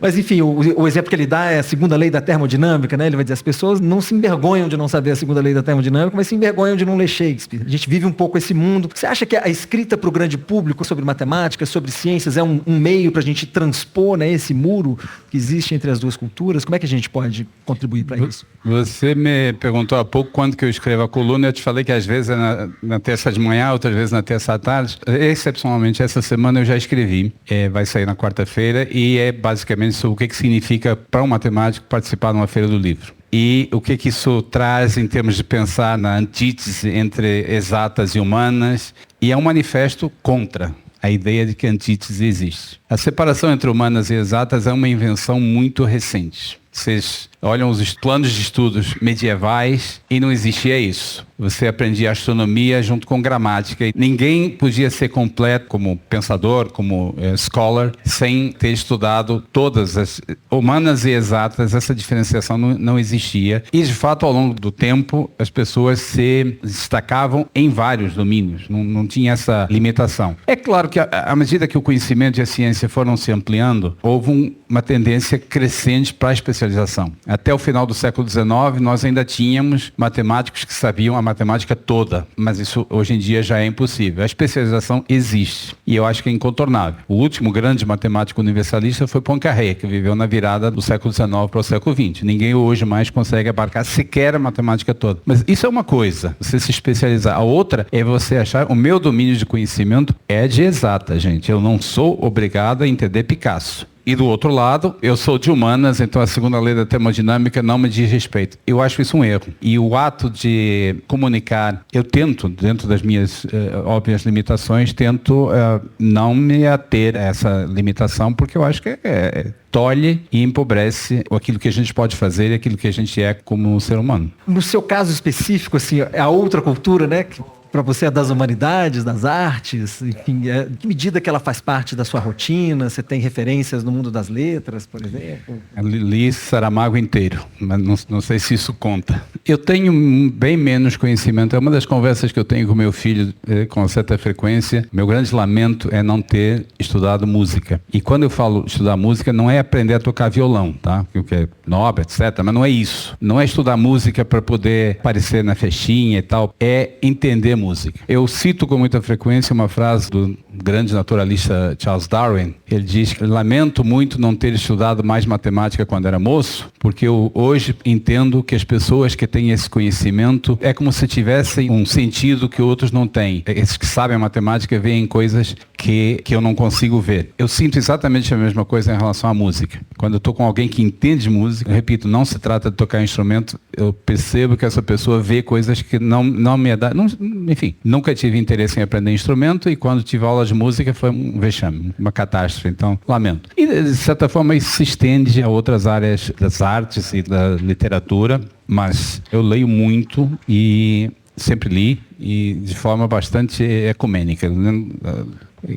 Mas enfim, o exemplo que ele dá é a segunda lei da termodinâmica, né? Ele vai dizer, as pessoas não se envergonham de não saber a segunda lei da termodinâmica, mas se envergonham de não ler Shakespeare. A gente vive um pouco esse mundo. Você acha que a escrita para o grande público sobre matemática, sobre ciências, é um meio para a gente transpor, né, esse muro que existe entre as duas culturas? Como é que a gente pode contribuir para isso? Você me perguntou há pouco quando que eu escrevo a coluna. Eu te falei que às vezes é na terça de manhã, outras vezes na terça à tarde. Excepcionalmente essa semana eu já escrevi. Vai sair na quarta-feira e é basicamente sobre o que significa para um matemático participar de uma feira do livro. E o que isso traz em termos de pensar na antítese entre exatas e humanas. E é um manifesto contra a ideia de que a antítese existe. A separação entre humanas e exatas é uma invenção muito recente. Vocês olham os planos de estudos medievais e não existia isso. Você aprendia astronomia junto com gramática. Ninguém podia ser completo como pensador, como scholar, sem ter estudado todas as humanas e exatas. Essa diferenciação não existia. E, de fato, ao longo do tempo, as pessoas se destacavam em vários domínios. Não tinha essa limitação. É claro que, à medida que o conhecimento e a ciência foram se ampliando, houve uma tendência crescente para a especialização. Até o final do século XIX, nós ainda tínhamos matemáticos que sabiam a matemática toda, mas isso hoje em dia já é impossível. A especialização existe e eu acho que é incontornável. O último grande matemático universalista foi Poincaré, que viveu na virada do século XIX para o século XX. Ninguém hoje mais consegue abarcar sequer a matemática toda. Mas isso é uma coisa, você se especializar. A outra é você achar, o meu domínio de conhecimento é de exata, gente. Eu não sou obrigado a entender Picasso. E do outro lado, eu sou de humanas, então a segunda lei da termodinâmica não me diz respeito. Eu acho isso um erro. E o ato de comunicar, eu tento, dentro das minhas óbvias limitações, tento não me ater a essa limitação, porque eu acho que tolhe e empobrece aquilo que a gente pode fazer e aquilo que a gente é como um ser humano. No seu caso específico, assim, é a outra cultura, né? Que para você é das humanidades, das artes, enfim, que medida que ela faz parte da sua rotina? Você tem referências no mundo das letras, por exemplo? Eu li Saramago inteiro, mas não sei se isso conta. Eu tenho bem menos conhecimento. É uma das conversas que eu tenho com meu filho com certa frequência. Meu grande lamento é não ter estudado música. E quando eu falo estudar música, não é aprender a tocar violão, tá? O que é nobre, etc. Mas não é isso. Não é estudar música para poder aparecer na festinha e tal. É entender música. Eu cito com muita frequência uma frase do grande naturalista Charles Darwin. Ele diz que lamento muito não ter estudado mais matemática quando era moço, porque eu hoje entendo que as pessoas que têm esse conhecimento é como se tivessem um sentido que outros não têm. Esses que sabem a matemática veem coisas que eu não consigo ver. Eu sinto exatamente a mesma coisa em relação à música. Quando eu estou com alguém que entende música, eu repito, não se trata de tocar instrumento, eu percebo que essa pessoa vê coisas que não me dá. Enfim, nunca tive interesse em aprender instrumento e quando tive aula de música foi um vexame, uma catástrofe, então lamento. E de certa forma isso se estende a outras áreas das artes e da literatura, mas eu leio muito e sempre li e de forma bastante ecumênica.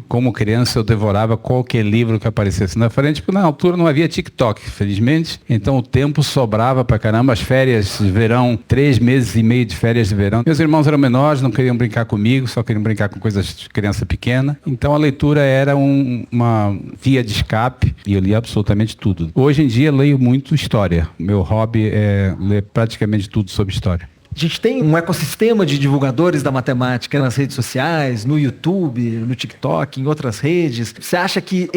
Como criança eu devorava qualquer livro que aparecesse na frente, porque na altura não havia TikTok, felizmente. Então o tempo sobrava pra caramba. As férias de verão, 3 meses e meio de férias de verão. Meus irmãos eram menores, não queriam brincar comigo, só queriam brincar com coisas de criança pequena. Então a leitura era uma via de escape e eu li absolutamente tudo. Hoje em dia leio muito história. Meu hobby é ler praticamente tudo sobre história. A gente tem um ecossistema de divulgadores da matemática nas redes sociais, no YouTube, no TikTok, em outras redes. Você acha que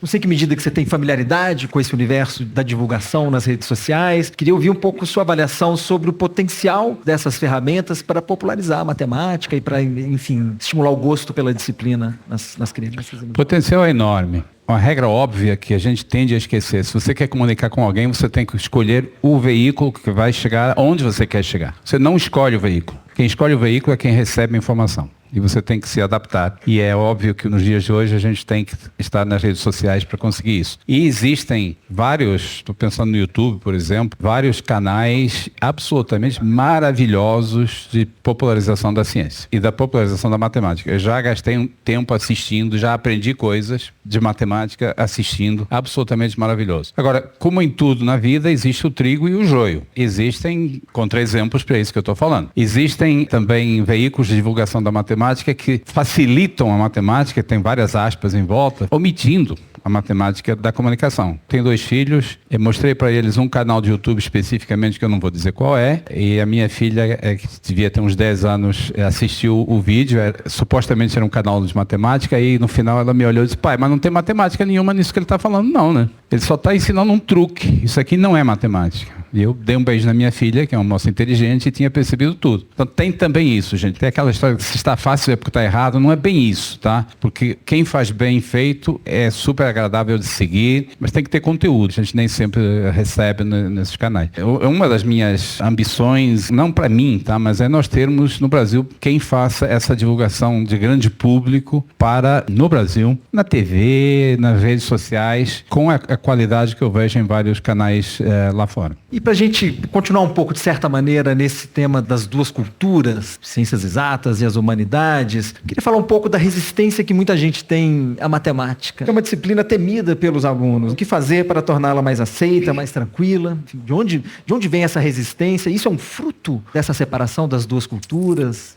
não sei que medida que você tem familiaridade com esse universo da divulgação nas redes sociais? Queria ouvir um pouco sua avaliação sobre o potencial dessas ferramentas para popularizar a matemática e para, enfim, estimular o gosto pela disciplina nas crianças. O potencial é enorme. Uma regra óbvia que a gente tende a esquecer. Se você quer comunicar com alguém, você tem que escolher o veículo que vai chegar onde você quer chegar. Você não escolhe o veículo. Quem escolhe o veículo é quem recebe a informação. E você tem que se adaptar. E é óbvio que nos dias de hoje a gente tem que estar nas redes sociais para conseguir isso. E existem vários, estou pensando no YouTube, por exemplo, vários canais absolutamente maravilhosos de popularização da ciência e da popularização da matemática. Eu já gastei um tempo assistindo, já aprendi coisas de matemática assistindo, absolutamente maravilhoso. Agora, como em tudo na vida, existe o trigo e o joio. Existem contra-exemplos para isso que eu estou falando. Existem também veículos de divulgação da matemática que facilitam a matemática, tem várias aspas em volta, omitindo a matemática da comunicação. Tenho 2 filhos, eu mostrei para eles um canal de YouTube especificamente, que eu não vou dizer qual é, e a minha filha, que devia ter uns 10 anos, assistiu o vídeo, supostamente era um canal de matemática, e no final ela me olhou e disse, pai, mas não tem matemática nenhuma nisso que ele está falando, não, né? Ele só está ensinando um truque, isso aqui não é matemática. E eu dei um beijo na minha filha, que é uma moça inteligente, e tinha percebido tudo. Então tem também isso, gente. Tem aquela história que se está fácil é porque está errado. Não é bem isso, tá? Porque quem faz bem feito é super agradável de seguir, mas tem que ter conteúdo. A gente nem sempre recebe nesses canais. Uma das minhas ambições, não para mim, tá? Mas é nós termos no Brasil quem faça essa divulgação de grande público para, no Brasil, na TV, nas redes sociais, com a qualidade que eu vejo em vários canais lá fora. E para a gente continuar um pouco, de certa maneira, nesse tema das duas culturas, ciências exatas e as humanidades, queria falar um pouco da resistência que muita gente tem à matemática. É uma disciplina temida pelos alunos. O que fazer para torná-la mais aceita, mais tranquila? Enfim, de onde vem essa resistência? Isso é um fruto dessa separação das duas culturas?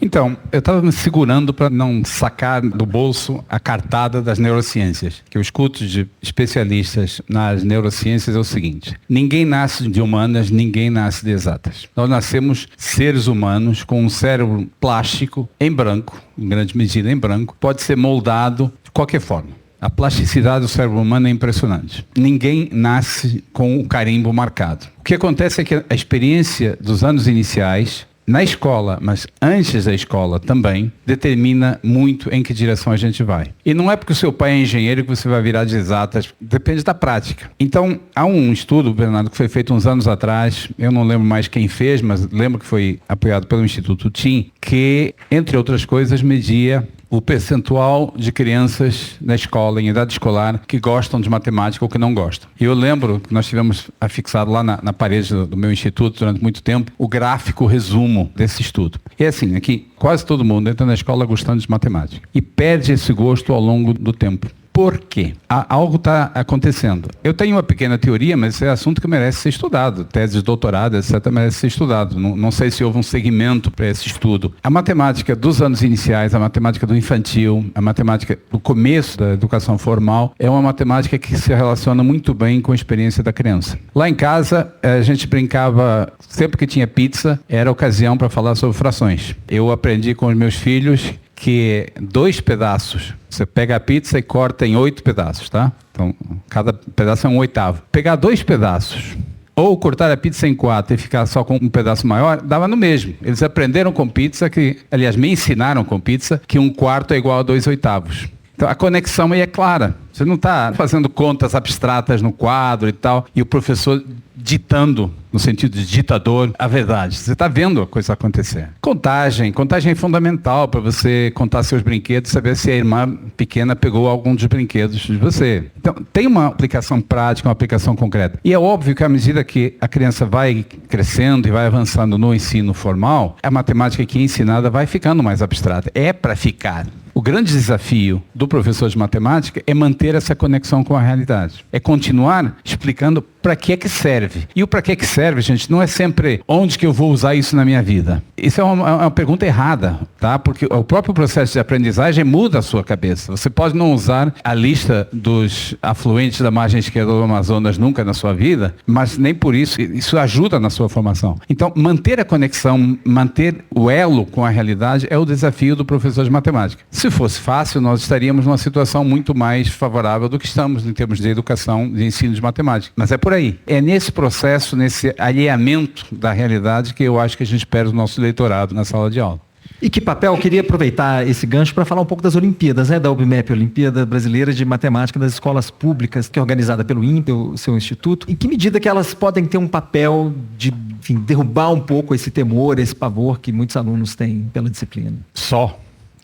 Então, eu estava me segurando para não sacar do bolso a cartada das neurociências. Que eu escuto de especialistas nas neurociências é o seguinte: ninguém nasce de humanas, ninguém nasce de exatas. Nós nascemos seres humanos com um cérebro plástico em branco, em grande medida em branco, pode ser moldado de qualquer forma. A plasticidade do cérebro humano é impressionante. Ninguém nasce com o carimbo marcado. O que acontece é que a experiência dos anos iniciais na escola, mas antes da escola também, determina muito em que direção a gente vai. E não é porque o seu pai é engenheiro que você vai virar de exatas, depende da prática. Então, há um estudo, Bernardo, que foi feito uns anos atrás, eu não lembro mais quem fez, mas lembro que foi apoiado pelo Instituto TIM, que, entre outras coisas, media o percentual de crianças na escola, em idade escolar, que gostam de matemática ou que não gostam. E eu lembro que nós tivemos afixado lá na parede do meu instituto durante muito tempo o gráfico resumo desse estudo. E assim, aqui quase todo mundo entra na escola gostando de matemática e perde esse gosto ao longo do tempo. Por quê? Algo está acontecendo. Eu tenho uma pequena teoria, mas esse é assunto que merece ser estudado. Tese de doutorado, etc., merece ser estudado. Não sei se houve um segmento para esse estudo. A matemática dos anos iniciais, a matemática do infantil, a matemática do começo da educação formal, é uma matemática que se relaciona muito bem com a experiência da criança. Lá em casa, a gente brincava, sempre que tinha pizza, era ocasião para falar sobre frações. Eu aprendi com os meus filhos que 2 pedaços, você pega a pizza e corta em 8 pedaços, tá? Então, cada pedaço é um oitavo. Pegar 2 pedaços, ou cortar a pizza em 4 e ficar só com um pedaço maior, dava no mesmo. Eles aprenderam com pizza, aliás, me ensinaram com pizza, que 1/4 é igual a 2 oitavos. Então, a conexão aí é clara. Você não está fazendo contas abstratas no quadro e tal, e o professor ditando, no sentido de ditador, a verdade. Você está vendo a coisa acontecer. Contagem é fundamental para você contar seus brinquedos, saber se a irmã pequena pegou algum dos brinquedos de você. Então, tem uma aplicação prática, uma aplicação concreta. E é óbvio que à medida que a criança vai crescendo e vai avançando no ensino formal, a matemática que é ensinada vai ficando mais abstrata. É para ficar. O grande desafio do professor de matemática é manter essa conexão com a realidade. É continuar explicando para que é que serve. E o para que é que serve, gente, não é sempre onde que eu vou usar isso na minha vida. Isso é uma pergunta errada, tá? Porque o próprio processo de aprendizagem muda a sua cabeça. Você pode não usar a lista dos afluentes da margem esquerda do Amazonas nunca na sua vida, mas nem por isso ajuda na sua formação. Então, manter a conexão, manter o elo com a realidade é o desafio do professor de matemática. Se fosse fácil, nós estaríamos numa situação muito mais favorável do que estamos em termos de educação, de ensino de matemática. Mas é por aí. É nesse processo, nesse alheamento da realidade que eu acho que a gente perde o nosso leitorado na sala de aula. E que papel, eu queria aproveitar esse gancho para falar um pouco das Olimpíadas, né, da UBMEP, Olimpíada Brasileira de Matemática das Escolas Públicas, que é organizada pelo INPE, o seu instituto. Em que medida que elas podem ter um papel de, enfim, derrubar um pouco esse temor, esse pavor que muitos alunos têm pela disciplina?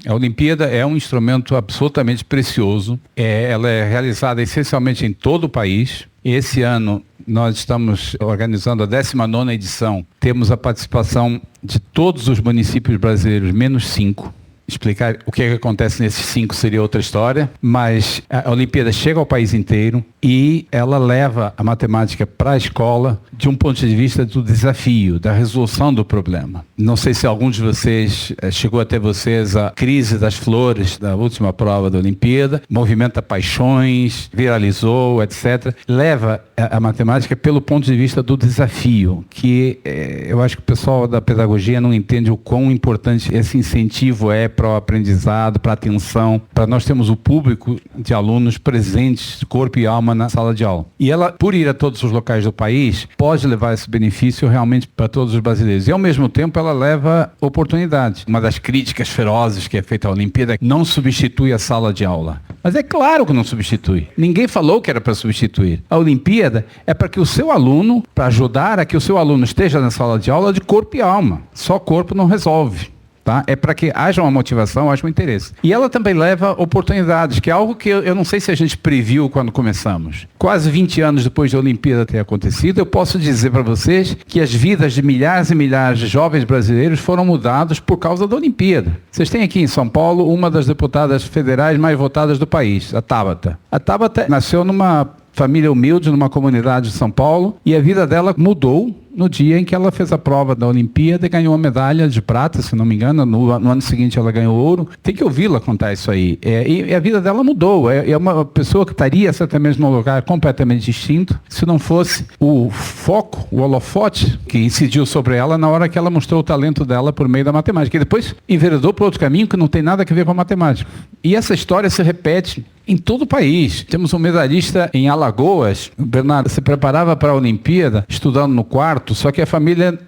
A Olimpíada é um instrumento absolutamente precioso. Ela é realizada essencialmente em todo o país. Esse ano nós estamos organizando a 19ª edição. Temos a participação de todos os municípios brasileiros, menos 5. Explicar o que acontece nesses 5 seria outra história, mas a Olimpíada chega ao país inteiro e ela leva a matemática para a escola de um ponto de vista do desafio, da resolução do problema. Não sei se algum de vocês chegou até vocês a crise das flores da última prova da Olimpíada, movimenta paixões, viralizou, etc. Leva a matemática pelo ponto de vista do desafio, que eu acho que o pessoal da pedagogia não entende o quão importante esse incentivo é para o aprendizado, para a atenção, para nós termos o público de alunos presentes, de corpo e alma na sala de aula. E ela, por ir a todos os locais do país, pode levar esse benefício realmente para todos os brasileiros. E ao mesmo tempo ela leva oportunidade. Uma das críticas ferozes que é feita à Olimpíada é que não substitui a sala de aula. Mas é claro que não substitui. Ninguém falou que era para substituir. A Olimpíada é para que o seu aluno, para ajudar a que o seu aluno esteja na sala de aula de corpo e alma. Só corpo não resolve. Tá? É para que haja uma motivação, haja um interesse. E ela também leva oportunidades, que é algo que eu não sei se a gente previu quando começamos. Quase 20 anos depois da Olimpíada ter acontecido, eu posso dizer para vocês que as vidas de milhares e milhares de jovens brasileiros foram mudadas por causa da Olimpíada. Vocês têm aqui em São Paulo uma das deputadas federais mais votadas do país, a Tabata. A Tabata nasceu numa família humilde, numa comunidade de São Paulo, e a vida dela mudou no dia em que ela fez a prova da Olimpíada e ganhou uma medalha de prata, se não me engano. No ano seguinte ela ganhou ouro. Tem que ouvi-la contar isso aí. E a vida dela mudou. É uma pessoa que estaria certamente num lugar completamente distinto se não fosse o foco, o holofote que incidiu sobre ela na hora que ela mostrou o talento dela por meio da matemática. E depois enveredou para outro caminho que não tem nada a ver com a matemática. E essa história se repete em todo o país. Temos um medalhista em Alagoas. O Bernardo se preparava para a Olimpíada, estudando no quarto, quarto, só que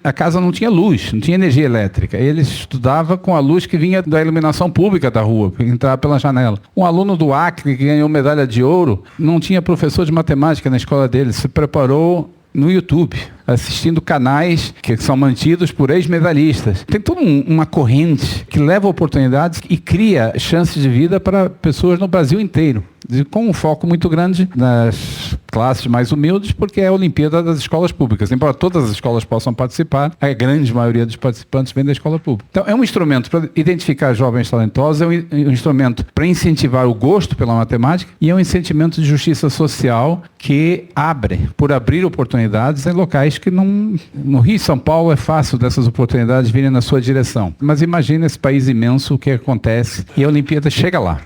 a casa não tinha luz, não tinha energia elétrica. Ele estudava com a luz que vinha da iluminação pública da rua, que entrava pela janela. Um aluno do Acre, que ganhou medalha de ouro, não tinha professor de matemática na escola dele, se preparou no YouTube, assistindo canais que são mantidos por ex-medalhistas. Tem toda uma corrente que leva oportunidades e cria chances de vida para pessoas no Brasil inteiro, com um foco muito grande nas classes mais humildes, porque é a Olimpíada das escolas públicas. Embora todas as escolas possam participar, a grande maioria dos participantes vem da escola pública. Então é um instrumento para identificar jovens talentosos, é um instrumento para incentivar o gosto pela matemática e é um incentivamento de justiça social que abre, por abrir oportunidades em locais que não... No Rio e São Paulo é fácil dessas oportunidades virem na sua direção. Mas imagina esse país imenso, o que acontece, e a Olimpíada chega lá.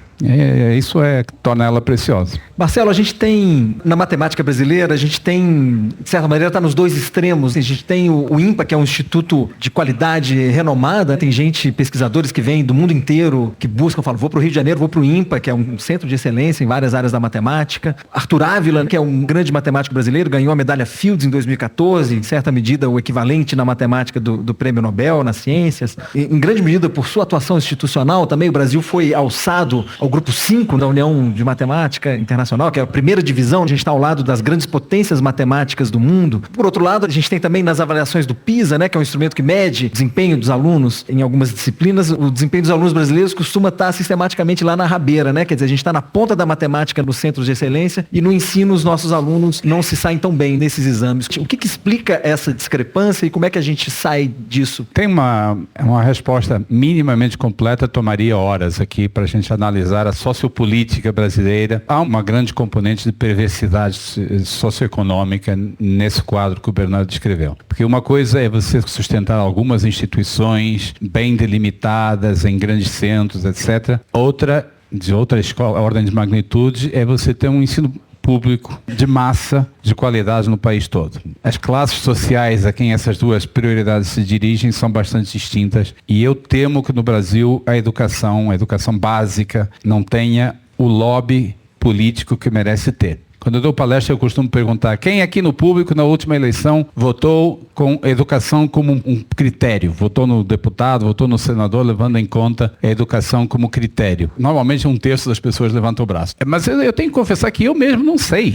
Isso torna ela preciosa. Marcelo, a gente tem, na matemática brasileira, a gente tem, de certa maneira, está nos dois extremos. A gente tem o INPA, que é um instituto de qualidade renomada. Tem pesquisadores que vêm do mundo inteiro, que buscam, falam, vou para o Rio de Janeiro, vou para o INPA, que é um centro de excelência em várias áreas da matemática. Arthur Ávila, que é um grande matemático brasileiro, ganhou a medalha Fields em 2014, em certa medida o equivalente na matemática do Prêmio Nobel, nas ciências. Em grande medida, por sua atuação institucional, também o Brasil foi alçado ao grupo 5 da União de Matemática Internacional, que é a primeira divisão. A gente está ao lado das grandes potências matemáticas do mundo. Por outro lado, a gente tem também nas avaliações do PISA, que é um instrumento que mede o desempenho dos alunos em algumas disciplinas. O desempenho dos alunos brasileiros costuma estar sistematicamente lá na rabeira, Quer dizer, a gente está na ponta da matemática nos centros de excelência e no ensino os nossos alunos não se saem tão bem nesses exames. O que explica essa discrepância e como é que a gente sai disso? Tem uma resposta minimamente completa, tomaria horas aqui para a gente analisar a sociopolítica brasileira. Há uma grande componente de perversidade socioeconômica nesse quadro que o Bernardo descreveu. Porque uma coisa é você sustentar algumas instituições bem delimitadas em grandes centros, etc. Outra, de outra ordem de magnitude, é você ter um ensino público de massa, de qualidade no país todo. As classes sociais a quem essas duas prioridades se dirigem são bastante distintas e eu temo que no Brasil a educação básica não tenha o lobby político que merece ter. Quando eu dou palestra, eu costumo perguntar quem aqui no público, na última eleição, votou com educação como um critério. Votou no deputado, votou no senador, levando em conta a educação como critério. Normalmente 1/3 das pessoas levantam o braço. Mas eu tenho que confessar que eu mesmo não sei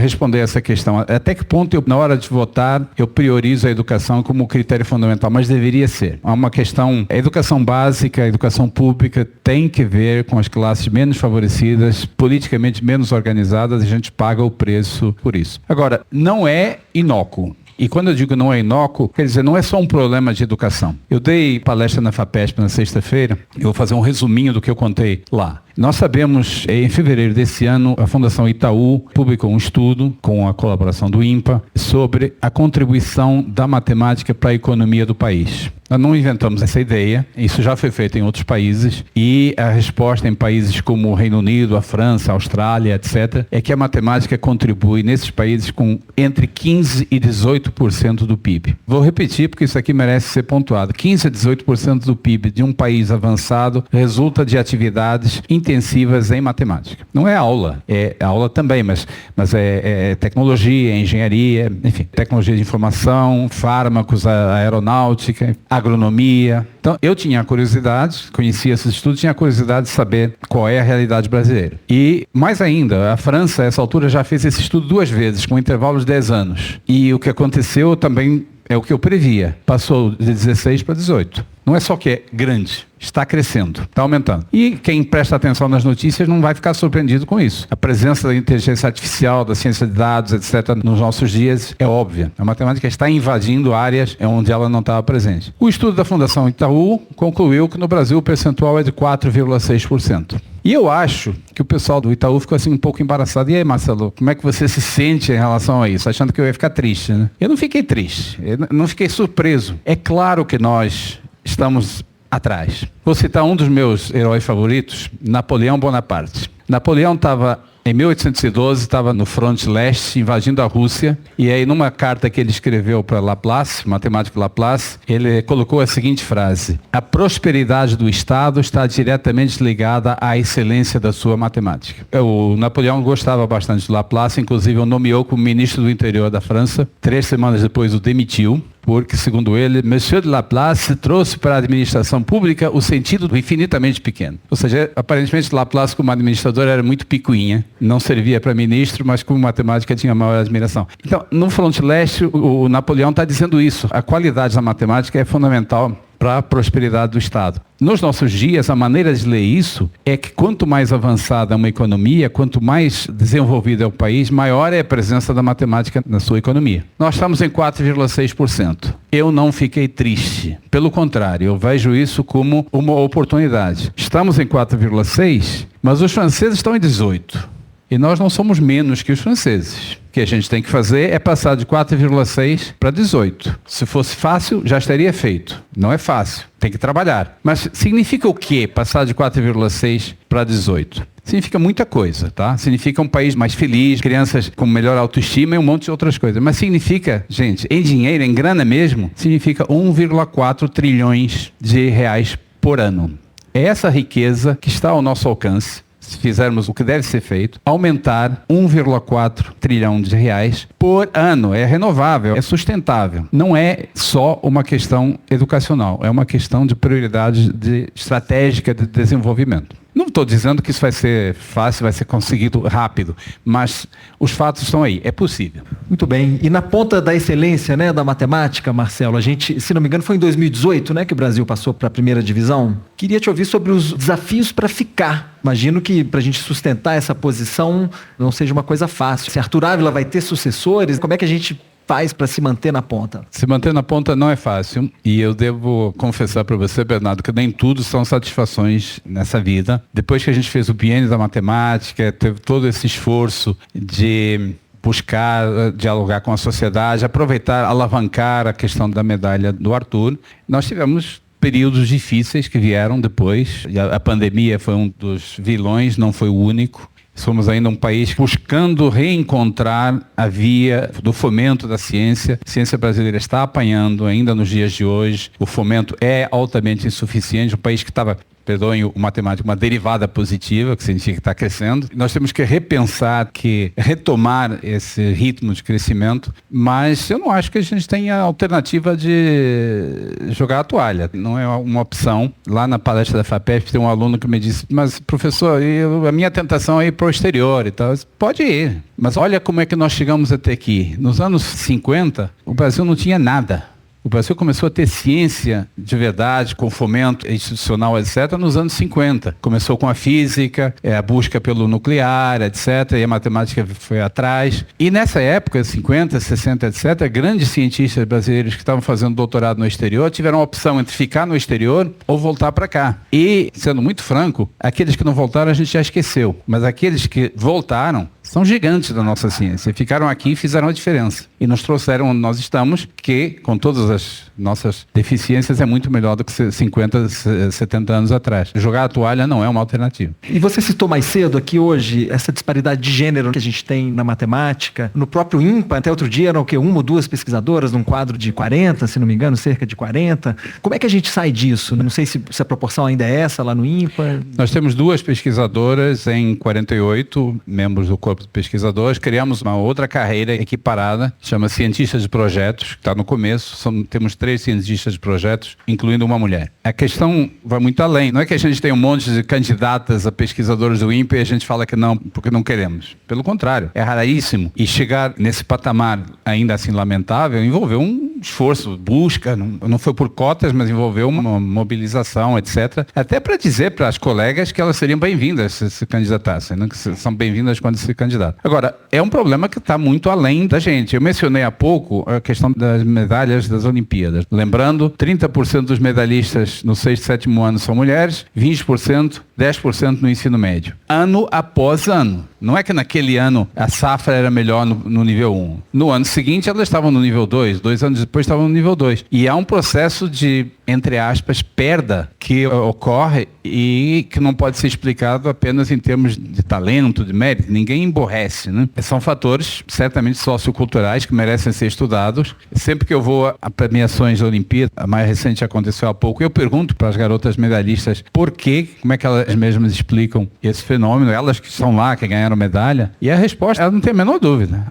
responder essa questão. Até que ponto, na hora de votar, eu priorizo a educação como critério fundamental, mas deveria ser. Há uma questão, a educação básica, a educação pública tem que ver com as classes menos favorecidas, politicamente menos organizadas, e a gente paga o preço por isso. Agora, não é inócuo. E quando eu digo não é inócuo, quer dizer, não é só um problema de educação. Eu dei palestra na FAPESP na sexta-feira, eu vou fazer um resuminho do que eu contei lá. Nós sabemos, em fevereiro desse ano, a Fundação Itaú publicou um estudo, com a colaboração do INPA, sobre a contribuição da matemática para a economia do país. Nós não inventamos essa ideia, isso já foi feito em outros países, e a resposta em países como o Reino Unido, a França, a Austrália, etc., é que a matemática contribui nesses países com entre 15% e 18% do PIB. Vou repetir porque isso aqui merece ser pontuado. 15% a 18% do PIB de um país avançado resulta de atividades intensivas em matemática. Não é aula, é aula também, mas é tecnologia, é engenharia, enfim, tecnologia de informação, fármacos, a aeronáutica, agronomia. Então, eu tinha curiosidade, conhecia esses estudos, tinha curiosidade de saber qual é a realidade brasileira. E, mais ainda, a França, a essa altura, já fez esse estudo 2 vezes, com intervalos de 10 anos. E o que aconteceu também é o que eu previa. Passou de 16 para 18. Não é só que é grande, está crescendo, está aumentando. E quem presta atenção nas notícias não vai ficar surpreendido com isso. A presença da inteligência artificial, da ciência de dados, etc., nos nossos dias é óbvia. A matemática está invadindo áreas onde ela não estava presente. O estudo da Fundação Itaú concluiu que no Brasil o percentual é de 4,6%. E eu acho que o pessoal do Itaú ficou assim um pouco embaraçado. E aí, Marcelo, como é que você se sente em relação a isso? Achando que eu ia ficar triste, né? Eu não fiquei triste, eu não fiquei surpreso. É claro que nós estamos atrás. Vou citar um dos meus heróis favoritos, Napoleão Bonaparte. Napoleão estava Em 1812 estava no fronte leste, invadindo a Rússia, e aí numa carta que ele escreveu para Laplace, matemático Laplace, ele colocou a seguinte frase: a prosperidade do Estado está diretamente ligada à excelência da sua matemática. O Napoleão gostava bastante de Laplace, inclusive o nomeou como ministro do interior da França, 3 semanas depois o demitiu, porque, segundo ele, Monsieur de Laplace trouxe para a administração pública o sentido do infinitamente pequeno. Ou seja, aparentemente Laplace como administrador era muito picuinha, não servia para ministro, mas como matemática tinha maior admiração. Então, no fronte leste, o Napoleão está dizendo isso. A qualidade da matemática é fundamental para a prosperidade do Estado. Nos nossos dias, a maneira de ler isso é que quanto mais avançada é uma economia, quanto mais desenvolvido é o país, maior é a presença da matemática na sua economia. Nós estamos em 4,6%. Eu não fiquei triste. Pelo contrário, eu vejo isso como uma oportunidade. Estamos em 4,6%, mas os franceses estão em 18%. E nós não somos menos que os franceses. O que a gente tem que fazer é passar de 4,6 para 18. Se fosse fácil, já estaria feito. Não é fácil, tem que trabalhar. Mas significa o quê passar de 4,6 para 18? Significa muita coisa, tá? Significa um país mais feliz, crianças com melhor autoestima e um monte de outras coisas. Mas significa, gente, em dinheiro, em grana mesmo, significa 1,4 trilhões de reais por ano. É essa riqueza que está ao nosso alcance. Se fizermos o que deve ser feito, aumentar 1,4 trilhão de reais por ano. É renovável, é sustentável. Não é só uma questão educacional, é uma questão de prioridade estratégica de desenvolvimento. Não estou dizendo que isso vai ser fácil, vai ser conseguido rápido, mas os fatos estão aí, é possível. Muito bem. E na ponta da excelência, né, da matemática, Marcelo, a gente, se não me engano, foi em 2018, né, que o Brasil passou para a primeira divisão. Queria te ouvir sobre os desafios para ficar. Imagino que para a gente sustentar essa posição não seja uma coisa fácil. Se Arthur Ávila vai ter sucessores, como é que a gente faz para se manter na ponta? Se manter na ponta não é fácil, e eu devo confessar para você, Bernardo, que nem tudo são satisfações nessa vida. Depois que a gente fez o biênio da matemática, teve todo esse esforço de buscar dialogar com a sociedade, aproveitar, alavancar a questão da medalha do Arthur, nós tivemos períodos difíceis que vieram depois. A pandemia foi um dos vilões, não foi o único. Somos ainda um país buscando reencontrar a via do fomento da ciência. A ciência brasileira está apanhando ainda nos dias de hoje. O fomento é altamente insuficiente. Um país que estava, perdoem o matemático, uma derivada positiva, que significa que está crescendo. Nós temos que repensar, retomar esse ritmo de crescimento, mas eu não acho que a gente tenha alternativa de jogar a toalha. Não é uma opção. Lá na palestra da FAPESP tem um aluno que me disse: mas professor, a minha tentação é ir para o exterior e tal. Pode ir, mas olha como é que nós chegamos até aqui. Nos anos 50, o Brasil não tinha nada. O Brasil começou a ter ciência de verdade, com fomento institucional, etc., nos anos 50. Começou com a física, a busca pelo nuclear, etc., e a matemática foi atrás. E nessa época, 50, 60, etc., grandes cientistas brasileiros que estavam fazendo doutorado no exterior tiveram a opção entre ficar no exterior ou voltar para cá. E, sendo muito franco, aqueles que não voltaram a gente já esqueceu. Mas aqueles que voltaram são gigantes da nossa ciência. Ficaram aqui e fizeram a diferença. E nos trouxeram onde nós estamos, que, com todas as nossas deficiências, é muito melhor do que 50, 70 anos atrás. Jogar a toalha não é uma alternativa. E você citou mais cedo aqui hoje essa disparidade de gênero que a gente tem na matemática. No próprio INPA, até outro dia, eram o quê? 1 ou 2 pesquisadoras num quadro de 40, se não me engano, cerca de 40. Como é que a gente sai disso? Não sei se a proporção ainda é essa lá no INPA. Nós temos 2 pesquisadoras em 48 membros do corpo de pesquisadores. Criamos uma outra carreira equiparada, chama cientista de projetos, que está no começo. Temos 3 cientistas de projetos, incluindo uma mulher. A questão vai muito além. Não é que a gente tem um monte de candidatas a pesquisadores do INPE e a gente fala que não, porque não queremos. Pelo contrário, é raríssimo. E chegar nesse patamar, ainda assim lamentável, envolveu um esforço, busca, não foi por cotas, mas envolveu uma mobilização, etc. Até para dizer para as colegas que elas seriam bem-vindas se candidatassem, né? Que são bem-vindas quando se candidatam. Agora, é um problema que está muito além da gente. Eu mencionei há pouco a questão das medalhas das Olimpíadas. Lembrando, 30% dos medalhistas no 6º e 7º ano são mulheres, 20%, 10% no ensino médio. Ano após ano. Não é que naquele ano a safra era melhor no nível 1. No ano seguinte elas estavam no nível 2, 2 anos depois estavam no nível 2. E há um processo de, entre aspas, perda que ocorre e que não pode ser explicado apenas em termos de talento, de mérito. Ninguém emborrece, né? São fatores certamente socioculturais que merecem ser estudados. Sempre que eu vou a premiações da Olimpíada, a mais recente aconteceu há pouco, eu pergunto para as garotas medalhistas por quê, como é que elas mesmas explicam esse fenômeno, elas que estão lá, que ganharam medalha, e a resposta, ela não tem a menor dúvida.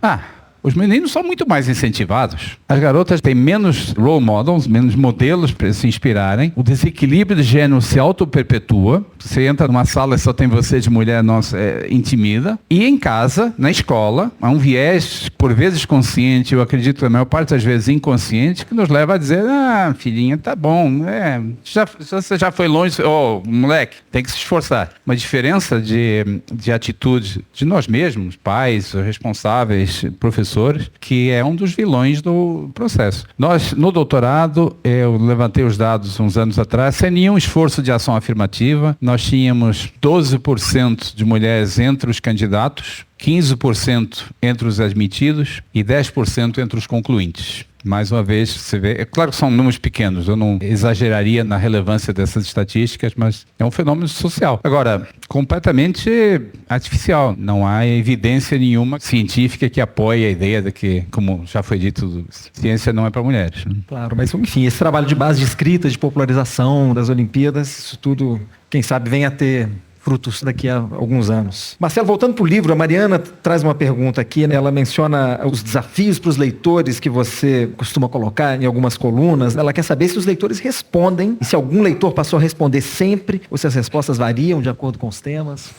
Os meninos são muito mais incentivados. As garotas têm menos role models, menos modelos para se inspirarem. O desequilíbrio de gênero se auto-perpetua. Você entra numa sala e só tem você de mulher, nossa, intimida. E em casa, na escola, há um viés, por vezes consciente, eu acredito que a maior parte das vezes inconsciente, que nos leva a dizer, filhinha, tá bom, você já foi longe, moleque, tem que se esforçar. Uma diferença de atitude de nós mesmos, pais, responsáveis, professores, que é um dos vilões do processo. Nós, no doutorado, eu levantei os dados uns anos atrás, sem nenhum esforço de ação afirmativa, nós tínhamos 12% de mulheres entre os candidatos, 15% entre os admitidos e 10% entre os concluintes. Mais uma vez, você vê, é claro que são números pequenos, eu não exageraria na relevância dessas estatísticas, mas é um fenômeno social. Agora, completamente artificial, não há evidência nenhuma científica que apoie a ideia de que, como já foi dito, ciência não é para mulheres. Claro, mas enfim, esse trabalho de base de escrita, de popularização das Olimpíadas, isso tudo, quem sabe, vem a ter frutos daqui a alguns anos. Marcelo, voltando para o livro, a Mariana traz uma pergunta aqui, né? Ela menciona os desafios para os leitores que você costuma colocar em algumas colunas. Ela quer saber se os leitores respondem, e se algum leitor passou a responder sempre, ou se as respostas variam de acordo com os temas.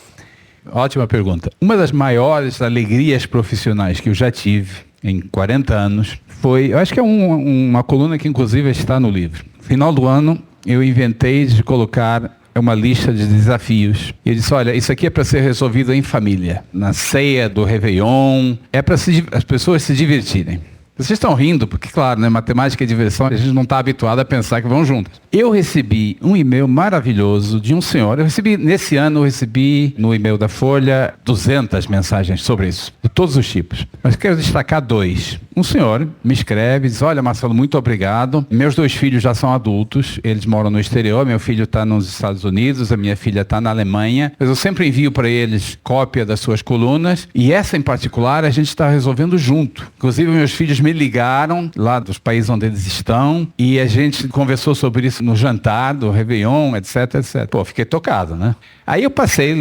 Ótima pergunta. Uma das maiores alegrias profissionais que eu já tive em 40 anos foi, eu acho que é uma coluna que inclusive está no livro. No final do ano, eu inventei de colocar uma lista de desafios. E eu disse, olha, isso aqui é para ser resolvido em família. Na ceia do Réveillon, é para as pessoas se divertirem. Vocês estão rindo, porque, claro, né, matemática e diversão, a gente não está habituado a pensar que vão juntas. Eu recebi um e-mail maravilhoso de um senhor. Nesse ano, eu recebi no e-mail da Folha 200 mensagens sobre isso, de todos os tipos. Mas quero destacar 2. Um senhor me escreve, diz, olha, Marcelo, muito obrigado. Meus 2 filhos já são adultos, eles moram no exterior, meu filho está nos Estados Unidos, a minha filha está na Alemanha, mas eu sempre envio para eles cópia das suas colunas, e essa em particular a gente está resolvendo junto. Inclusive, meus filhos me ligaram lá dos países onde eles estão, e a gente conversou sobre isso no jantar do Réveillon, etc, etc. Pô, fiquei tocado, né? Aí eu passei,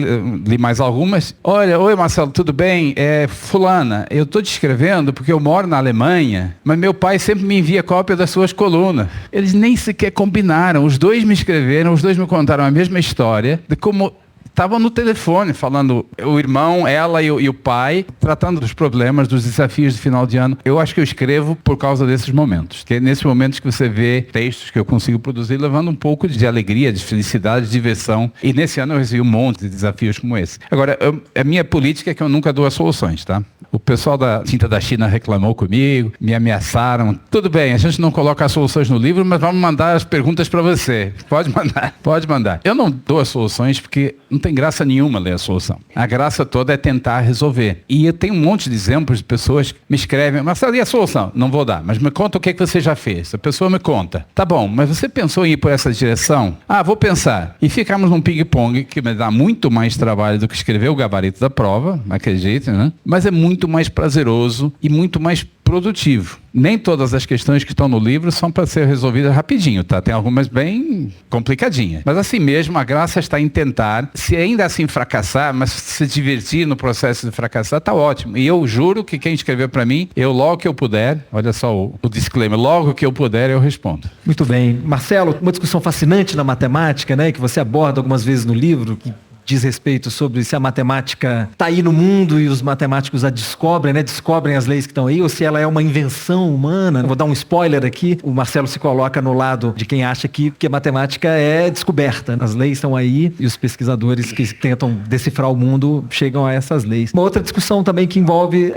li mais algumas. Olha, oi Marcelo, tudo bem? Fulana, eu estou te escrevendo porque eu moro na Alemanha, mas meu pai sempre me envia cópia das suas colunas. Eles nem sequer combinaram, os 2 me escreveram, os 2 me contaram a mesma história de como estavam no telefone falando, o irmão, ela e o pai, tratando dos problemas, dos desafios de final de ano. Eu acho que eu escrevo por causa desses momentos. Que é nesses momentos que você vê textos que eu consigo produzir levando um pouco de alegria, de felicidade, de diversão. E nesse ano eu recebi um monte de desafios como esse. Agora, a minha política é que eu nunca dou as soluções, tá? O pessoal da Tinta da China reclamou comigo, me ameaçaram. Tudo bem, a gente não coloca as soluções no livro, mas vamos mandar as perguntas para você. Pode mandar, pode mandar. Eu não dou as soluções porque não tem graça nenhuma ler a solução. A graça toda é tentar resolver. E eu tenho um monte de exemplos de pessoas que me escrevem, mas e a solução? Não vou dar, mas me conta o que você já fez. A pessoa me conta. Tá bom, mas você pensou em ir por essa direção? Vou pensar. E ficamos num ping-pong que me dá muito mais trabalho do que escrever o gabarito da prova, acredite, né? Mas é muito mais prazeroso e muito mais produtivo. Nem todas as questões que estão no livro são para ser resolvidas rapidinho, tá? Tem algumas bem complicadinhas. Mas assim mesmo, a graça está em tentar, se ainda assim fracassar, mas se divertir no processo de fracassar, tá ótimo. E eu juro que quem escreveu para mim, logo que eu puder, olha só o disclaimer, logo que eu puder eu respondo. Muito bem. Marcelo, uma discussão fascinante na matemática, né, que você aborda algumas vezes no livro, que diz respeito sobre se a matemática está aí no mundo e os matemáticos a descobrem, né? Descobrem as leis que estão aí, ou se ela é uma invenção humana. Vou dar um spoiler aqui. O Marcelo se coloca no lado de quem acha que a matemática é descoberta. As leis estão aí e os pesquisadores que tentam decifrar o mundo chegam a essas leis. Uma outra discussão também que envolve,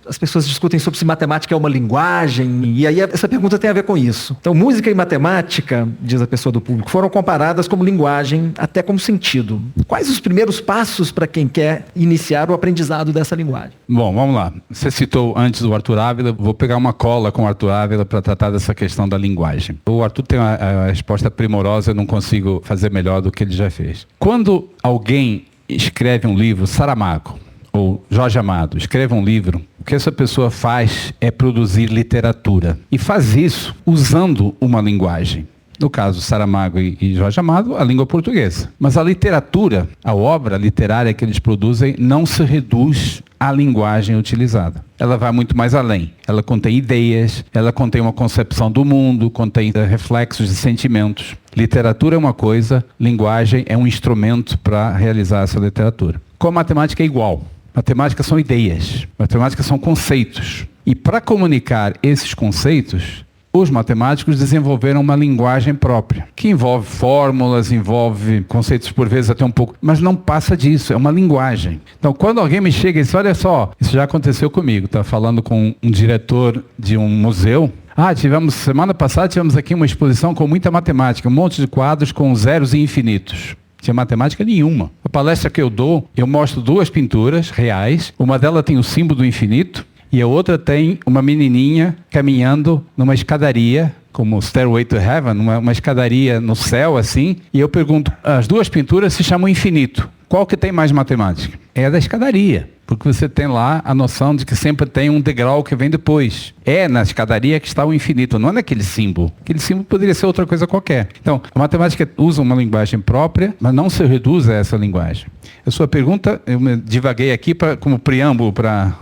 as pessoas discutem sobre se matemática é uma linguagem, e aí essa pergunta tem a ver com isso. Então, música e matemática, diz a pessoa do público, foram comparadas como linguagem, até como sentido. Quais os primeiros passos para quem quer iniciar o aprendizado dessa linguagem? Bom, vamos lá. Você citou antes o Arthur Ávila, vou pegar uma cola com o Arthur Ávila para tratar dessa questão da linguagem. O Arthur tem a resposta primorosa, eu não consigo fazer melhor do que ele já fez. Quando alguém escreve um livro, Saramago ou Jorge Amado, escreve um livro, o que essa pessoa faz é produzir literatura. E faz isso usando uma linguagem. No caso, Saramago e Jorge Amado, a língua portuguesa. Mas a literatura, a obra literária que eles produzem, não se reduz à linguagem utilizada. Ela vai muito mais além. Ela contém ideias, ela contém uma concepção do mundo, contém reflexos de sentimentos. Literatura é uma coisa, linguagem é um instrumento para realizar essa literatura. Com a matemática é igual. Matemática são ideias, matemática são conceitos. E para comunicar esses conceitos, os matemáticos desenvolveram uma linguagem própria, que envolve fórmulas, envolve conceitos por vezes até um pouco, mas não passa disso, é uma linguagem. Então, quando alguém me chega e diz, olha só, isso já aconteceu comigo, tá falando com um diretor de um museu, semana passada tivemos aqui uma exposição com muita matemática, um monte de quadros com zeros e infinitos. Não tinha matemática nenhuma. A palestra que eu dou, eu mostro 2 pinturas reais, uma delas tem o símbolo do infinito, e a outra tem uma menininha caminhando numa escadaria, como Stairway to Heaven, uma escadaria no céu, assim. E eu pergunto, as 2 pinturas se chamam infinito. Qual que tem mais matemática? É a da escadaria, porque você tem lá a noção de que sempre tem um degrau que vem depois. É na escadaria que está o infinito, não é naquele símbolo. Aquele símbolo poderia ser outra coisa qualquer. Então, a matemática usa uma linguagem própria, mas não se reduz a essa linguagem. A sua pergunta, eu me divaguei aqui como preâmbulo para...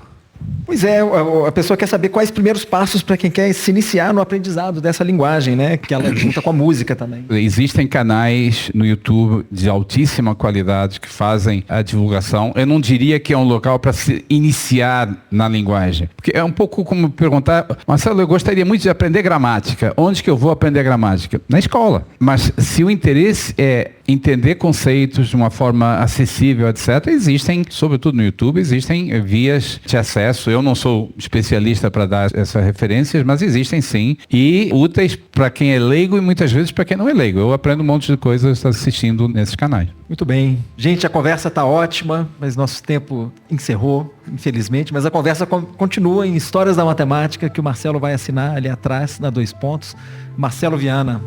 Pois é, a pessoa quer saber quais primeiros passos para quem quer se iniciar no aprendizado dessa linguagem, né? Que ela junta com a música também. Existem canais no YouTube de altíssima qualidade que fazem a divulgação. Eu não diria que é um local para se iniciar na linguagem. Porque é um pouco como perguntar, Marcelo, eu gostaria muito de aprender gramática. Onde que eu vou aprender gramática? Na escola. Mas se o interesse é entender conceitos de uma forma acessível, etc., existem, sobretudo no YouTube, existem vias de acesso. Eu não sou especialista para dar essas referências, mas existem sim, e úteis para quem é leigo e muitas vezes para quem não é leigo. Eu aprendo um monte de coisas assistindo nesses canais. Muito bem. Gente, a conversa está ótima, mas nosso tempo encerrou, infelizmente, mas a conversa continua em Histórias da Matemática, que o Marcelo vai assinar ali atrás, na 2 pontos. Marcelo Viana.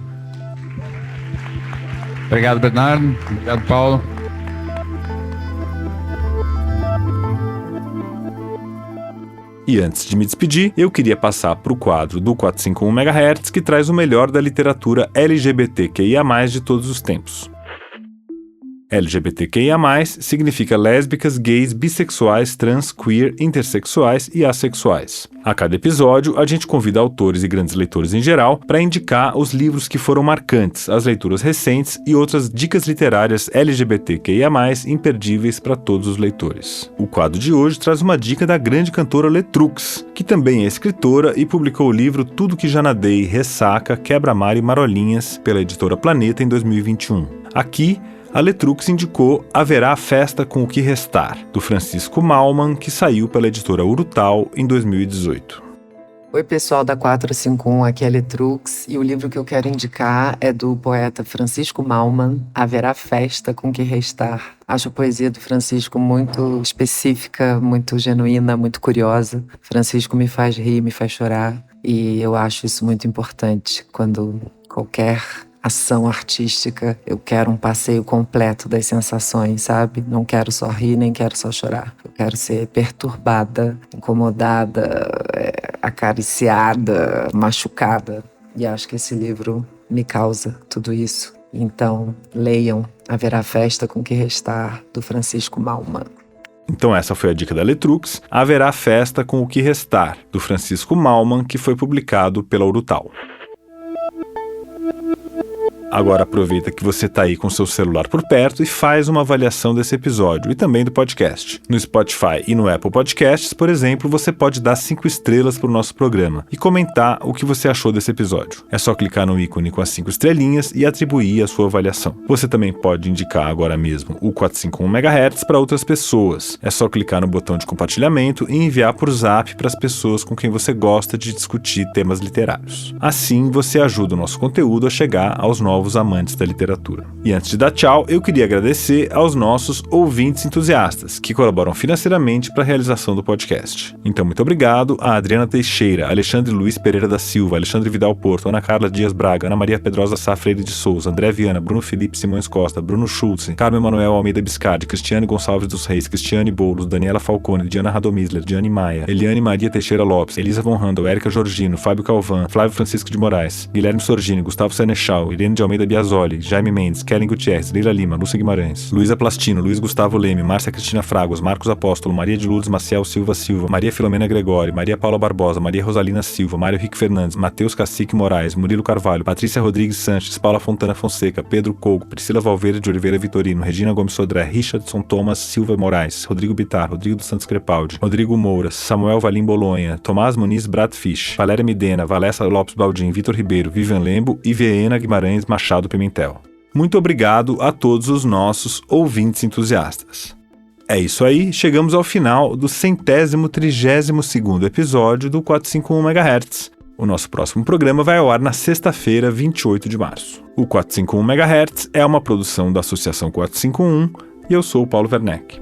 Obrigado, Bernardo. Obrigado, Paulo. E antes de me despedir, eu queria passar para o quadro do 451 MHz, que traz o melhor da literatura LGBTQIA+, de todos os tempos. LGBTQIA+, significa lésbicas, gays, bissexuais, trans, queer, intersexuais e assexuais. A cada episódio, a gente convida autores e grandes leitores em geral para indicar os livros que foram marcantes, as leituras recentes e outras dicas literárias LGBTQIA+, imperdíveis para todos os leitores. O quadro de hoje traz uma dica da grande cantora Letrux, que também é escritora e publicou o livro Tudo que Já Nadei, Ressaca, Quebra-Mar e Marolinhas pela editora Planeta em 2021. Aqui, a Letrux indicou Haverá Festa com o que Restar, do Francisco Mallmann, que saiu pela editora Urutau em 2018. Oi pessoal da 451, aqui é a Letrux e o livro que eu quero indicar é do poeta Francisco Mallmann, Haverá Festa com o que Restar. Acho a poesia do Francisco muito específica, muito genuína, muito curiosa. Francisco me faz rir, me faz chorar e eu acho isso muito importante quando qualquer ação artística, eu quero um passeio completo das sensações, sabe? Não quero só rir, nem quero só chorar. Eu quero ser perturbada, incomodada, acariciada, machucada. E acho que esse livro me causa tudo isso. Então, leiam Haverá Festa com o que Restar, do Francisco Mallmann. Então essa foi a dica da Letrux, Haverá Festa com o que Restar, do Francisco Mallmann, que foi publicado pela Urutau. Agora aproveita que você está aí com seu celular por perto e faz uma avaliação desse episódio e também do podcast. No Spotify e no Apple Podcasts, por exemplo, você pode dar 5 estrelas para o nosso programa e comentar o que você achou desse episódio. É só clicar no ícone com as 5 estrelinhas e atribuir a sua avaliação. Você também pode indicar agora mesmo o 451 MHz para outras pessoas. É só clicar no botão de compartilhamento e enviar por Zap para as pessoas com quem você gosta de discutir temas literários. Assim, você ajuda o nosso conteúdo a chegar aos novos novos amantes da literatura. E antes de dar tchau, eu queria agradecer aos nossos ouvintes entusiastas, que colaboram financeiramente para a realização do podcast. Então, muito obrigado a Adriana Teixeira, Alexandre Luiz Pereira da Silva, Alexandre Vidal Porto, Ana Carla Dias Braga, Ana Maria Pedrosa Sá Freire de Souza, André Viana, Bruno Felipe Simões Costa, Bruno Schulze, Carmen Manuel Almeida Biscardi, Cristiane Gonçalves dos Reis, Cristiane Boulos, Daniela Falcone, Diana Radomisler, Diane Maia, Eliane Maria Teixeira Lopes, Elisa Von Handel, Érica Jorgino, Fábio Calvan, Flávio Francisco de Moraes, Guilherme Sorgini, Gustavo Senechal, Irene de Almeida Biasoli, Jaime Mendes, Kellen Gutierrez, Leila Lima, Lúcia Guimarães, Luísa Plastino, Luiz Gustavo Leme, Márcia Cristina Fragos, Marcos Apóstolo, Maria de Lourdes Maciel Silva Silva, Maria Filomena Gregório, Maria Paula Barbosa, Maria Rosalina Silva, Mário Henrique Fernandes, Matheus Cacique Moraes, Murilo Carvalho, Patrícia Rodrigues Sanches, Paula Fontana Fonseca, Pedro Cougo, Priscila Valverde de Oliveira Vitorino, Regina Gomes Sodré, Richardson Thomas Silva Moraes, Rodrigo Bittar, Rodrigo dos Santos Crepaldi, Rodrigo Moura, Samuel Valim Bolonha, Tomás Muniz Bradfish, Valéria Midena, Valessa Lopes Baldim, Vitor Ribeiro, Vivian Lembo e Viena Guimarães Machado Pimentel. Muito obrigado a todos os nossos ouvintes entusiastas. É isso aí, chegamos ao final do 132º episódio do 451 MHz. O nosso próximo programa vai ao ar na sexta-feira, 28 de março. O 451 MHz é uma produção da Associação 451 e eu sou o Paulo Werneck.